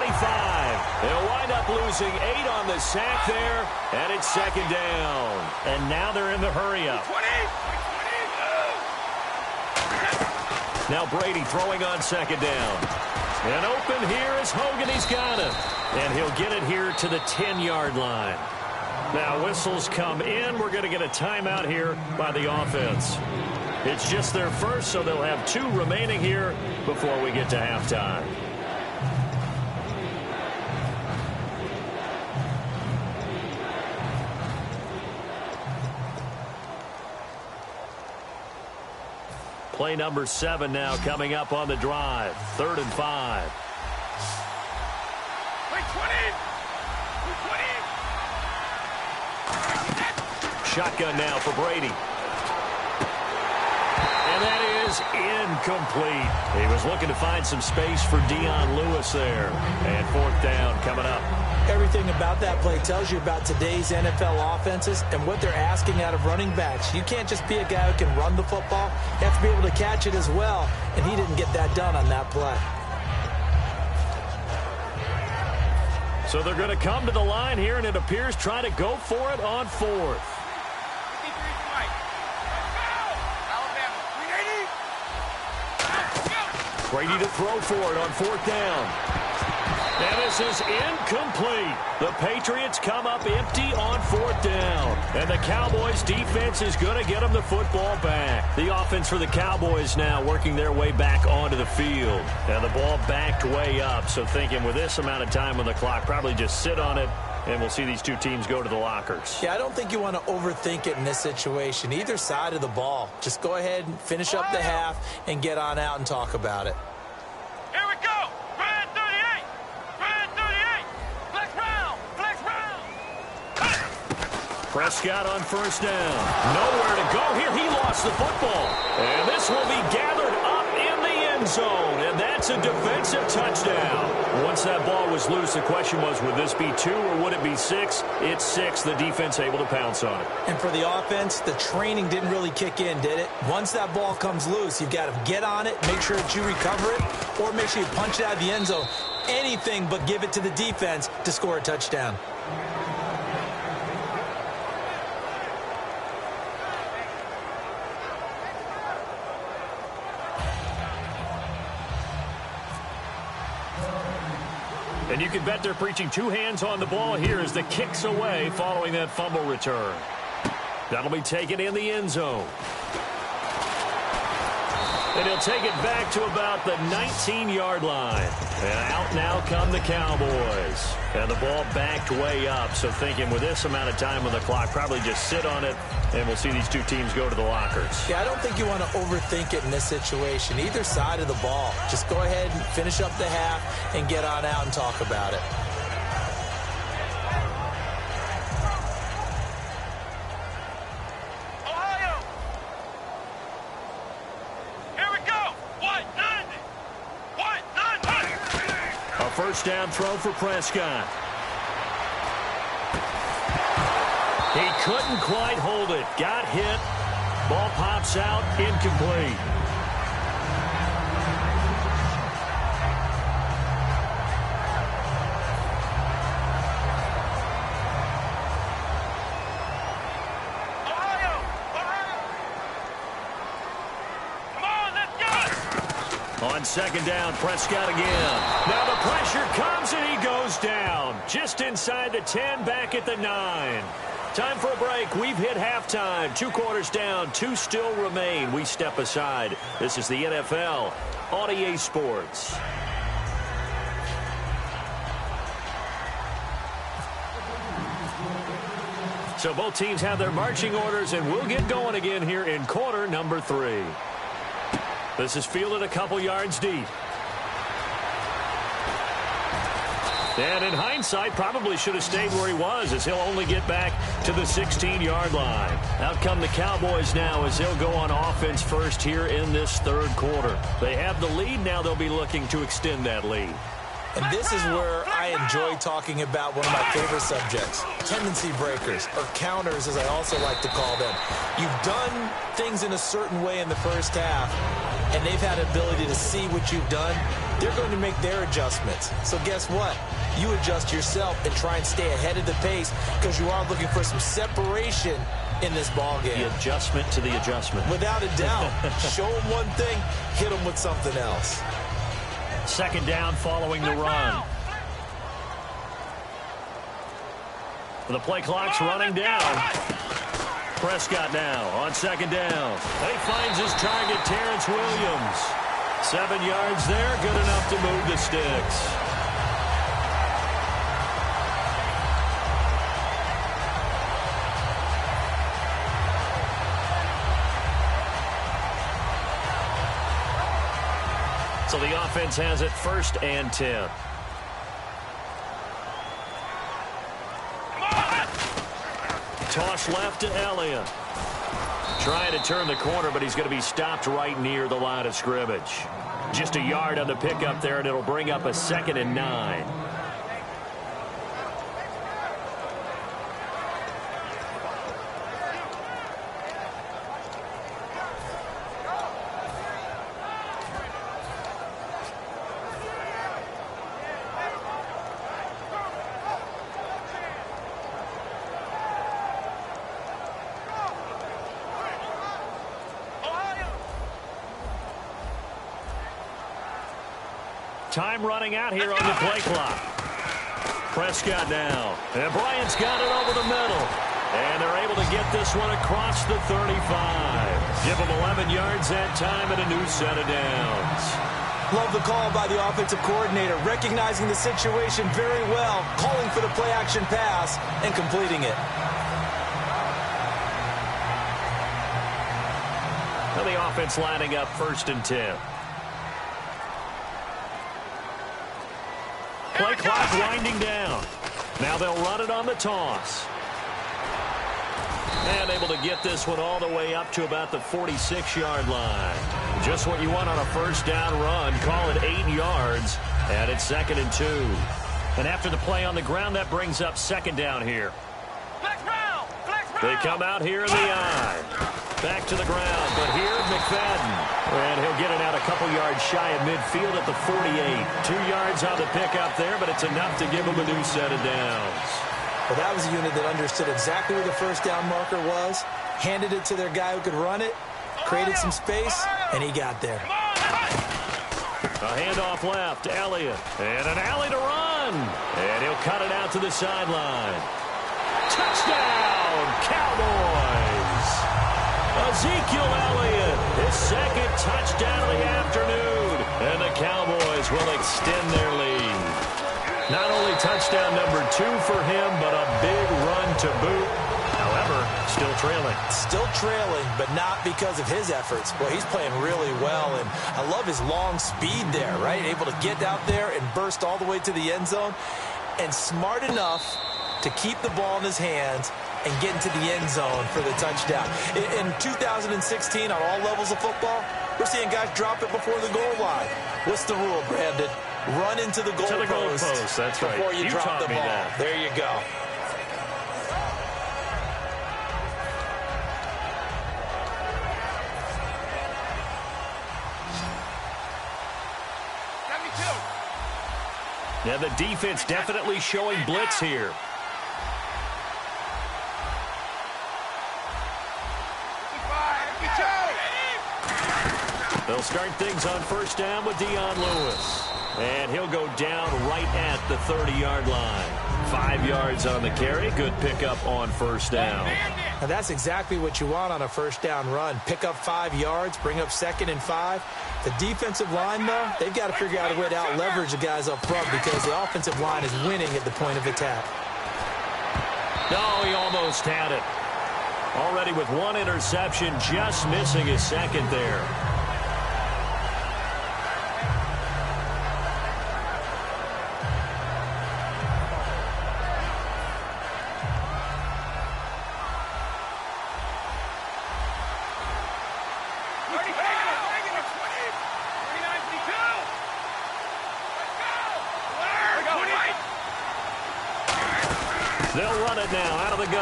They'll wind up losing 8 on the sack there. And it's second down. And now they're in the hurry-up. Now Brady throwing on second down. And open here is Hogan. He's got it. And he'll get it here to the 10-yard line. Now whistles come in. We're going to get a timeout here by the offense. It's just their first, so they'll have 2 remaining here before we get to halftime. Play number 7 now coming up on the drive. 3rd and 5. Shotgun now for Brady. And that is incomplete. He was looking to find some space for Dion Lewis there. And 4th down coming up. Everything about that play tells you about today's NFL offenses and what they're asking out of running backs. You can't just be a guy who can run the football. You have to be able to catch it as well, and he didn't get that done on that play. So they're going to come to the line here, and it appears try to go for it on 4th. Brady to throw for it on 4th down. And this is incomplete. The Patriots come up empty on 4th down. And the Cowboys defense is going to get them the football back. The offense for the Cowboys now working their way back onto the field. And the ball backed way up. So thinking with this amount of time on the clock, probably just sit on it. And we'll see these 2 teams go to the lockers. Yeah, I don't think you want to overthink it in this situation. Either side of the ball. Just go ahead and finish up the half and get on out and talk about it. Here we go. Red 38. Red 38. Flex round. Flex round. Prescott on first down. Nowhere to go here. He lost the football. And this will be gathered up in the end zone. And that's a defensive touchdown. Once that ball was loose, the question was, would this be 2 or would it be 6? It's 6. The defense able to pounce on it. And for the offense, the training didn't really kick in, did it? Once that ball comes loose, you've got to get on it, make sure that you recover it, or make sure you punch it out of the end zone. Anything but give it to the defense to score a touchdown. And you can bet they're preaching 2 hands on the ball here as the kick's away following that fumble return. That'll be taken in the end zone. And he'll take it back to about the 19-yard line. And out now come the Cowboys. And the ball backed way up. So thinking with this amount of time on the clock, probably just sit on it. And we'll see these 2 teams go to the lockers. Yeah, I don't think you want to overthink it in this situation. Either side of the ball. Just go ahead and finish up the half and get on out and talk about it. first down throw for Prescott. He couldn't quite hold it. Got hit. Ball pops out. Incomplete. On second down, Prescott again. Now the pressure comes and he goes down. Just inside the 10, back at the 9. Time for a break. We've hit halftime. 2 quarters down, 2 still remain. We step aside. This is the NFL on EA Sports. So both teams have their marching orders, and we'll get going again here in quarter number 3. This is fielded a couple yards deep. And in hindsight, probably should have stayed where he was, as he'll only get back to the 16-yard line. Out come the Cowboys now as they'll go on offense first here in this third quarter. They have the lead. Now they'll be looking to extend that lead. And this is where I enjoy talking about one of my favorite subjects, tendency breakers, or counters as I also like to call them. You've done things in a certain way in the first half, and they've had the ability to see what you've done. They're going to make their adjustments. So guess what? You adjust yourself and try and stay ahead of the pace because you are looking for some separation in this ball game. The adjustment to the adjustment. Without a doubt. Show them one thing, hit them with something else. Second down following the run. The play clock's running down. Prescott now on second down. He finds his target, Terrence Williams. 7 yards there, good enough to move the sticks. So the offense has it 1st and 10. Toss left to Elliott. Trying to turn the corner, but he's going to be stopped right near the line of scrimmage. Just a yard on the pickup there, and it'll bring up a 2nd and 9. Time running out here on the play clock. Prescott now. And Bryant's got it over the middle. And they're able to get this one across the 35. Give them 11 yards that time and a new set of downs. Love the call by the offensive coordinator, recognizing the situation very well, calling for the play-action pass, and completing it. Now the offense lining up 1st and 10. Play clock winding down. Now they'll run it on the toss. And able to get this one all the way up to about the 46-yard line. Just what you want on a first down run. Call it 8 yards. And it's 2nd and 2. And after the play on the ground, that brings up 2nd down here. They come out here in the eye. Back to the ground, but here McFadden. And he'll get it out a couple yards shy of midfield at the 48. 2 yards on the pickup there, but it's enough to give him a new set of downs. Well, that was a unit that understood exactly where the first down marker was, handed it to their guy who could run it, created some space, and he got there. A handoff left, Elliott. And an alley to run. And he'll cut it out to the sideline. Touchdown, Cowboys! Ezekiel Elliott, his 2nd touchdown of the afternoon. And the Cowboys will extend their lead. Not only touchdown number 2 for him, but a big run to boot. However, still trailing. Still trailing, but not because of his efforts. Boy, he's playing really well, and I love his long speed there, right? Able to get out there and burst all the way to the end zone, and smart enough to keep the ball in his hands and get into the end zone for the touchdown. In 2016, on all levels of football, we're seeing guys drop it before the goal line. What's the rule, Brandon? Run into the goalpost. That's right. Before you drop the ball. That. There you go. Now the defense definitely showing blitz here. They'll start things on first down with Dion Lewis. And he'll go down right at the 30-yard line. 5 yards on the carry. Good pickup on first down. Now that's exactly what you want on a first down run. Pick up 5 yards, bring up 2nd and 5. The defensive line, though, they've got to figure out a way to out-leverage the guys up front because the offensive line is winning at the point of attack. No, he almost had it. Already with 1 interception, just missing his 2nd there. They'll run it now out of the gun.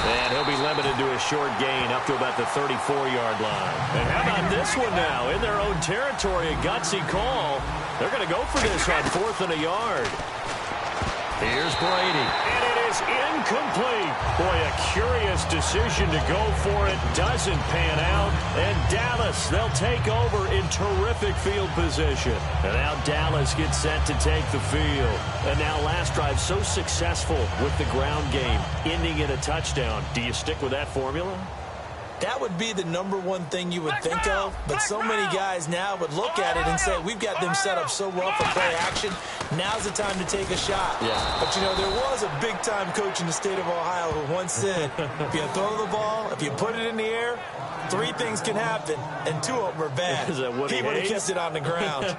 And he'll be limited to a short gain up to about the 34-yard line. And how about this one now? In their own territory, a gutsy call. They're going to go for this on 4th and a yard. Here's Brady. And it is incomplete. Boy, a curious decision to go for it. Doesn't pan out. And Dallas, they'll take over in terrific field position. And now Dallas gets set to take the field. And now last drive so successful with the ground game, ending in a touchdown. Do you stick with that formula? That would be the #1 thing you would think of, but so many guys now would look at it and say, we've got them set up so well for play action, now's the time to take a shot. Yeah. But, you know, there was a big-time coach in the state of Ohio who once said, if you throw the ball, if you put it in the air, 3 things can happen, and 2 of them are bad. Is that what he would have kept it on the ground.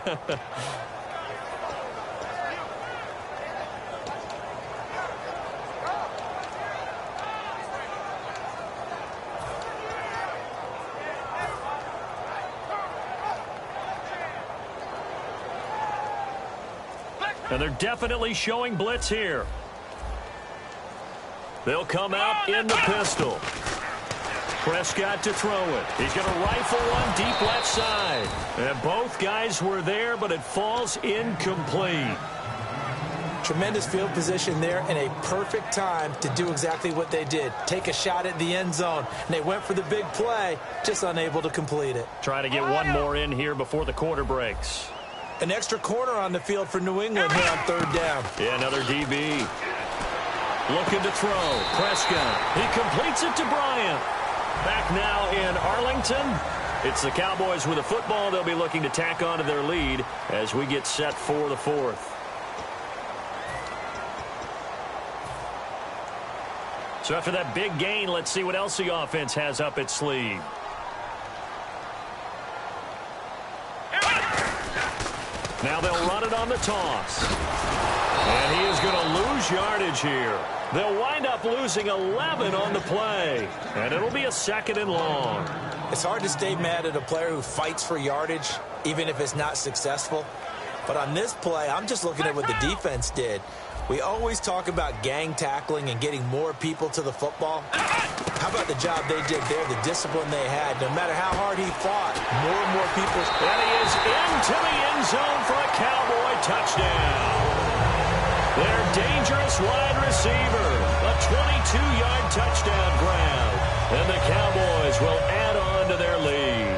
And they're definitely showing blitz here. They'll come out in the pistol. Prescott to throw it. He's going to rifle one deep left side. And both guys were there, but it falls incomplete. Tremendous field position there and a perfect time to do exactly what they did. Take a shot at the end zone. And they went for the big play, just unable to complete it. Trying to get one more in here before the quarter breaks. An extra corner on the field for New England here on 3rd down. Yeah, another DB. Looking to throw. Prescott. He completes it to Bryant. Back now in Arlington. It's the Cowboys with a football. They'll be looking to tack on to their lead as we get set for the 4th. So after that big gain, let's see what else the offense has up its sleeve. Now they'll run it on the toss. And he is going to lose yardage here. They'll wind up losing 11 on the play. And it'll be a 2nd and long. It's hard to stay mad at a player who fights for yardage, even if it's not successful. But on this play, I'm just looking at what the defense did. We always talk about gang tackling and getting more people to the football. How about the job they did there, the discipline they had? No matter how hard he fought, more and more people. And he is into the end zone for a Cowboy touchdown. Their dangerous wide receiver, a 22-yard touchdown grab. And the Cowboys will add on to their lead.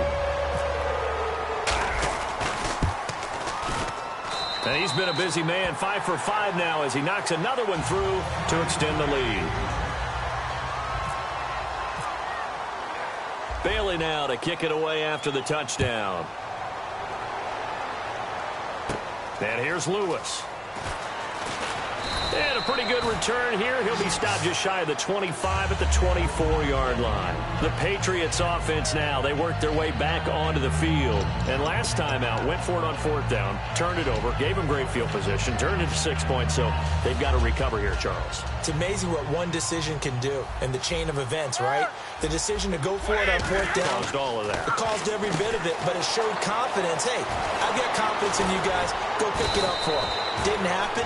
And he's been a busy man, 5 for 5 now as he knocks another one through to extend the lead. Bailey now to kick it away after the touchdown. And here's Lewis. And a pretty good return here. He'll be stopped just shy of the 25 at the 24-yard line. The Patriots offense now, they worked their way back onto the field. And last time out, went for it on 4th down, turned it over, gave them great field position, turned it to 6 points, so they've got to recover here, Charles. It's amazing what one decision can do in the chain of events, right? The decision to go for it on 4th down. Caused all of that. It caused every bit of it, but it showed confidence. Hey, I've got confidence in you guys. Go pick it up for them. Didn't happen.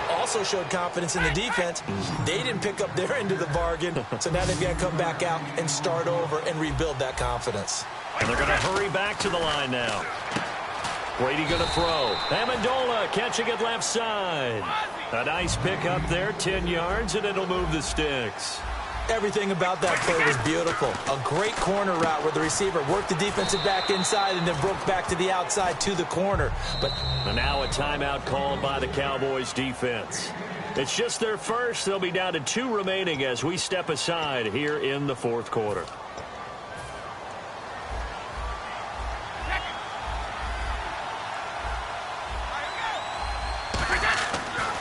Also showed confidence in the defense. They didn't pick up their end of the bargain, so now they've got to come back out and start over and rebuild that confidence. And they're going to hurry back to the line now. Brady going to throw. Amendola catching it left side. A nice pick up there, 10 yards, and it'll move the sticks. Everything about that play was beautiful. A great corner route where the receiver worked the defensive back inside and then broke back to the outside to the corner. And now a timeout called by the Cowboys defense. It's just their first. They'll be down to 2 remaining as we step aside here in the 4th quarter.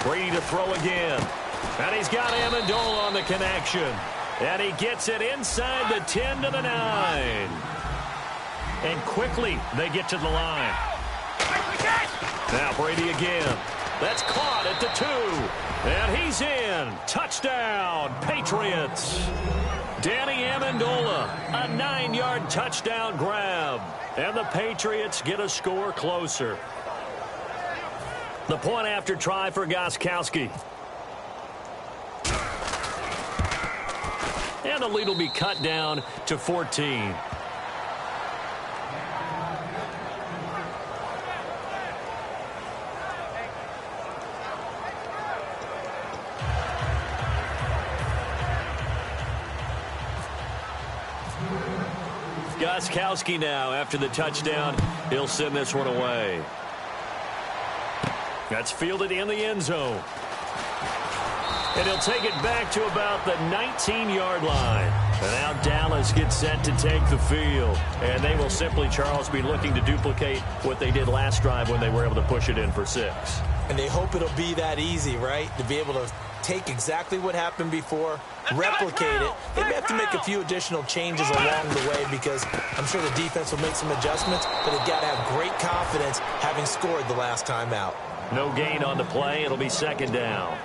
Brady to throw again. And he's got Amendola on the connection. And he gets it inside the 10 to the 9. And quickly they get to the line. Now Brady again. That's caught at the 2. And he's in. Touchdown, Patriots. Danny Amendola, a 9-yard touchdown grab. And the Patriots get a score closer. The point after try for Gostkowski. And the lead will be cut down to 14. Gostkowski now after the touchdown. He'll send this one away. That's fielded in the end zone. And he'll take it back to about the 19-yard line. And now Dallas gets set to take the field. And they will simply, Charles, be looking to duplicate what they did last drive when they were able to push it in for 6. And they hope it'll be that easy, right? To be able to take exactly what happened before, replicate it. They may have to make a few additional changes along the way because I'm sure the defense will make some adjustments, but they've got to have great confidence having scored the last time out. No gain on the play. It'll be 2nd down.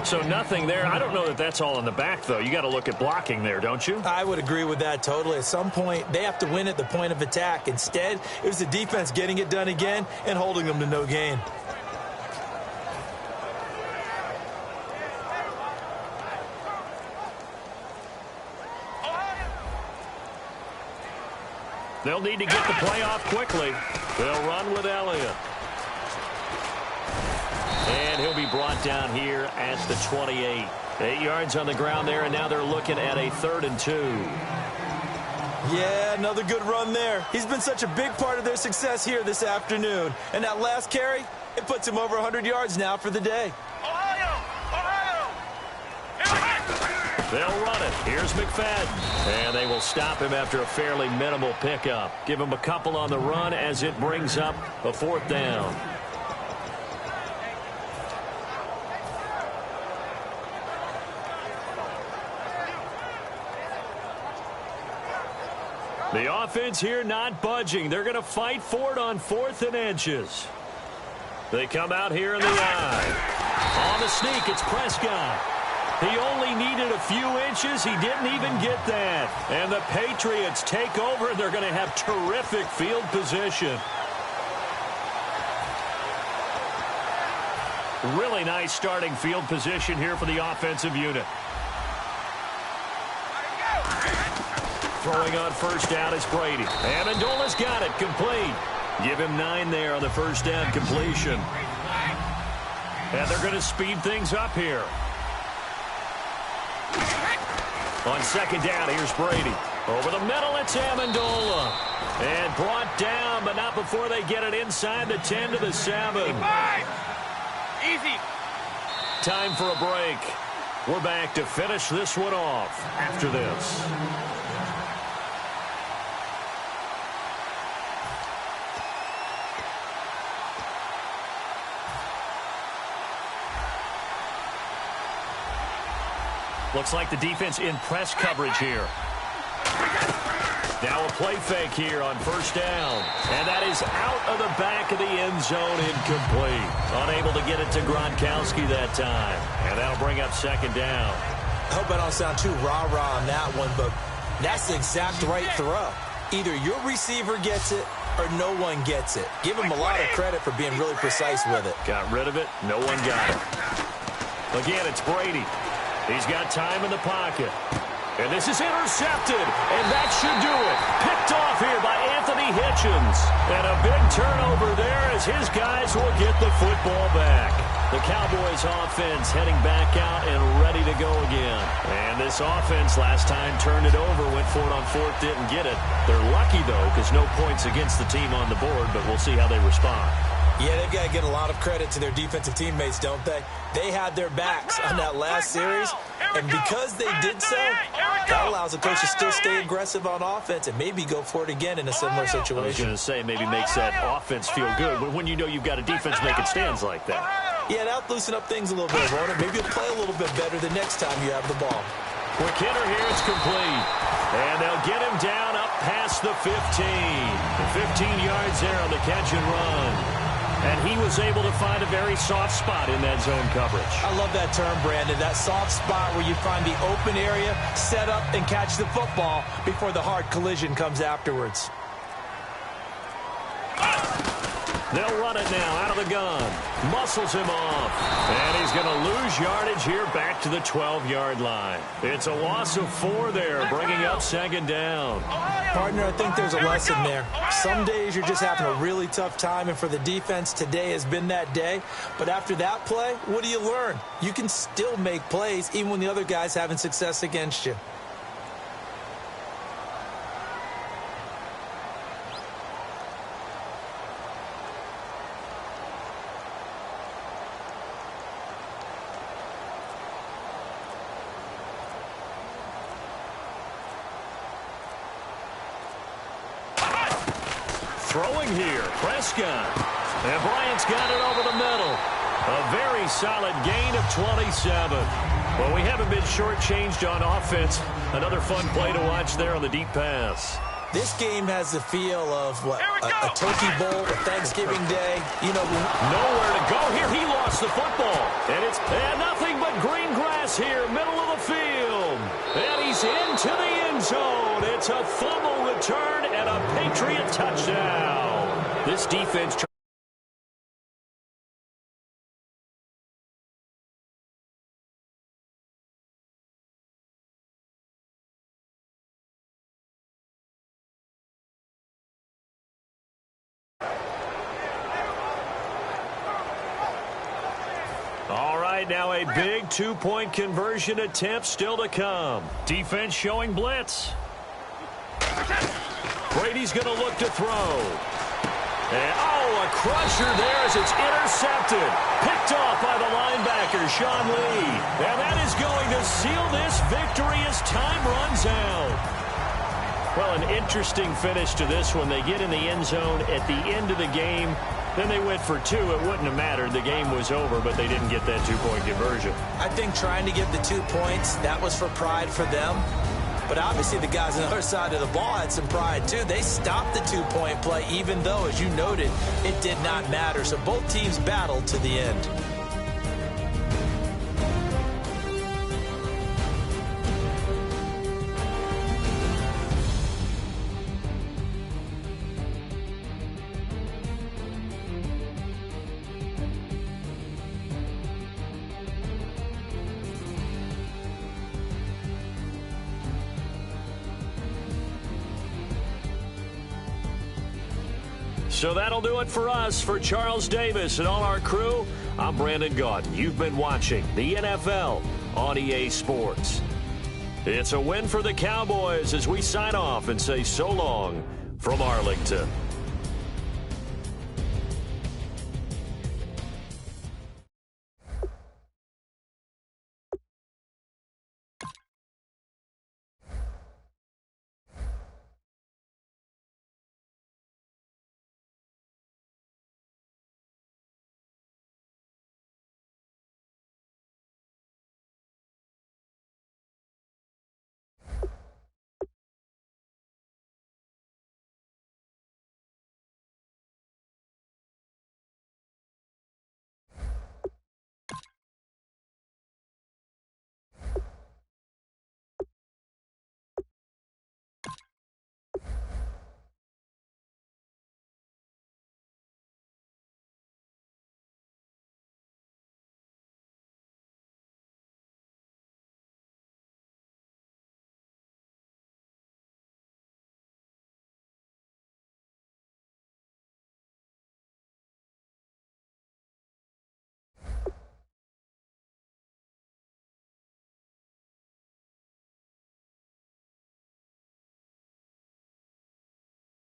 So nothing there. I don't know that that's all in the back, though. You got to look at blocking there, don't you? I would agree with that totally. At some point, they have to win at the point of attack. Instead, it was the defense getting it done again and holding them to no gain. They'll need to get the play off quickly. They'll run with Elliott. And he'll be brought down here at the 28. 8 yards on the ground there, and now they're looking at a 3rd and 2. Yeah, another good run there. He's been such a big part of their success here this afternoon. And that last carry, it puts him over 100 yards now for the day. They'll run it. Here's McFadden. And they will stop him after a fairly minimal pickup. Give him a couple on the run as it brings up a 4th down. The offense here not budging. They're going to fight for it on 4th and inches. They come out here in the eye. On the sneak, it's Prescott. He only needed a few inches. He didn't even get that. And the Patriots take over, and they're going to have terrific field position. Really nice starting field position here for the offensive unit. Throwing on 1st down is Brady. Amendola's got it, complete. Give him 9 there on the 1st down completion. And they're going to speed things up here. On 2nd down, here's Brady. Over the middle, it's Amendola. And brought down, but not before they get it inside the 10 to the 7. Easy. Time for a break. We're back to finish this one off after this. Looks like the defense in press coverage here. Now a play fake here on first down. And that is out of the back of the end zone, incomplete. Unable to get it to Gronkowski that time. And that'll bring up second down. I hope I don't sound too rah-rah on that one, but that's the exact right throw. Either your receiver gets it or no one gets it. Give him a lot of credit for being really precise with it. Got rid of it. No one got it. Again, it's Brady. He's got time in the pocket. And this is intercepted. And that should do it. Picked off here by Anthony Hitchens. And a big turnover there as his guys will get the football back. The Cowboys offense heading back out and ready to go again. And this offense last time turned it over, went for it on fourth, didn't get it. They're lucky, though, because no points against the team on the board, but we'll see how they respond. Yeah, they've got to get a lot of credit to their defensive teammates, don't they? They had their backs on that last series, and because they did so, that allows the coach to still stay aggressive on offense and maybe go for it again in a similar situation. I was going to say, maybe makes that offense feel good, but when you know you've got a defense making stands like that. Yeah, that'll loosen up things a little bit, won't it? Maybe you'll play a little bit better the next time you have the ball. Quick hitter here, it's complete. And they'll get him down up past the 15. 15 yards there on the catch and run. And he was able to find a very soft spot in that zone coverage. I love that term, Brandon. That soft spot where you find the open area, set up, and catch the football before the hard collision comes afterwards. They'll run it now out of the gun. Muscles him off. And he's going to lose yardage here back to the 12-yard line. It's a loss of 4 there, bringing up second down. Partner, I think there's a lesson there. Some days you're just having a really tough time, and for the defense, today has been that day. But after that play, what do you learn? You can still make plays even when the other guy's having success against you. Throwing here, Prescott. And Bryant's got it over the middle. A very solid gain of 27. Well, we haven't been shortchanged on offense. Another fun play to watch there on the deep pass. This game has the feel of, what, a turkey bowl, a Thanksgiving Day. You know, nowhere to go here. He lost the football. And it's nothing but green grass here, middle of the field. And he's into the end zone. It's a fumble return and a Patriot touchdown. This defense... All right, now a big two-point conversion attempt still to come. Defense showing blitz. Brady's going to look to throw. And, a crusher there as it's intercepted. Picked off by the linebacker, Sean Lee. And that is going to seal this victory as time runs out. Well, an interesting finish to this one. They get in the end zone at the end of the game. Then they went for 2. It wouldn't have mattered. The game was over, but they didn't get that two-point conversion. I think trying to get the 2 points, that was for pride for them. But obviously the guys on the other side of the ball had some pride, too. They stopped the two-point play, even though, as you noted, it did not matter. So both teams battled to the end. So that'll do it for us. For Charles Davis and all our crew, I'm Brandon Gaudin. You've been watching the NFL on EA Sports. It's a win for the Cowboys as we sign off and say so long from Arlington.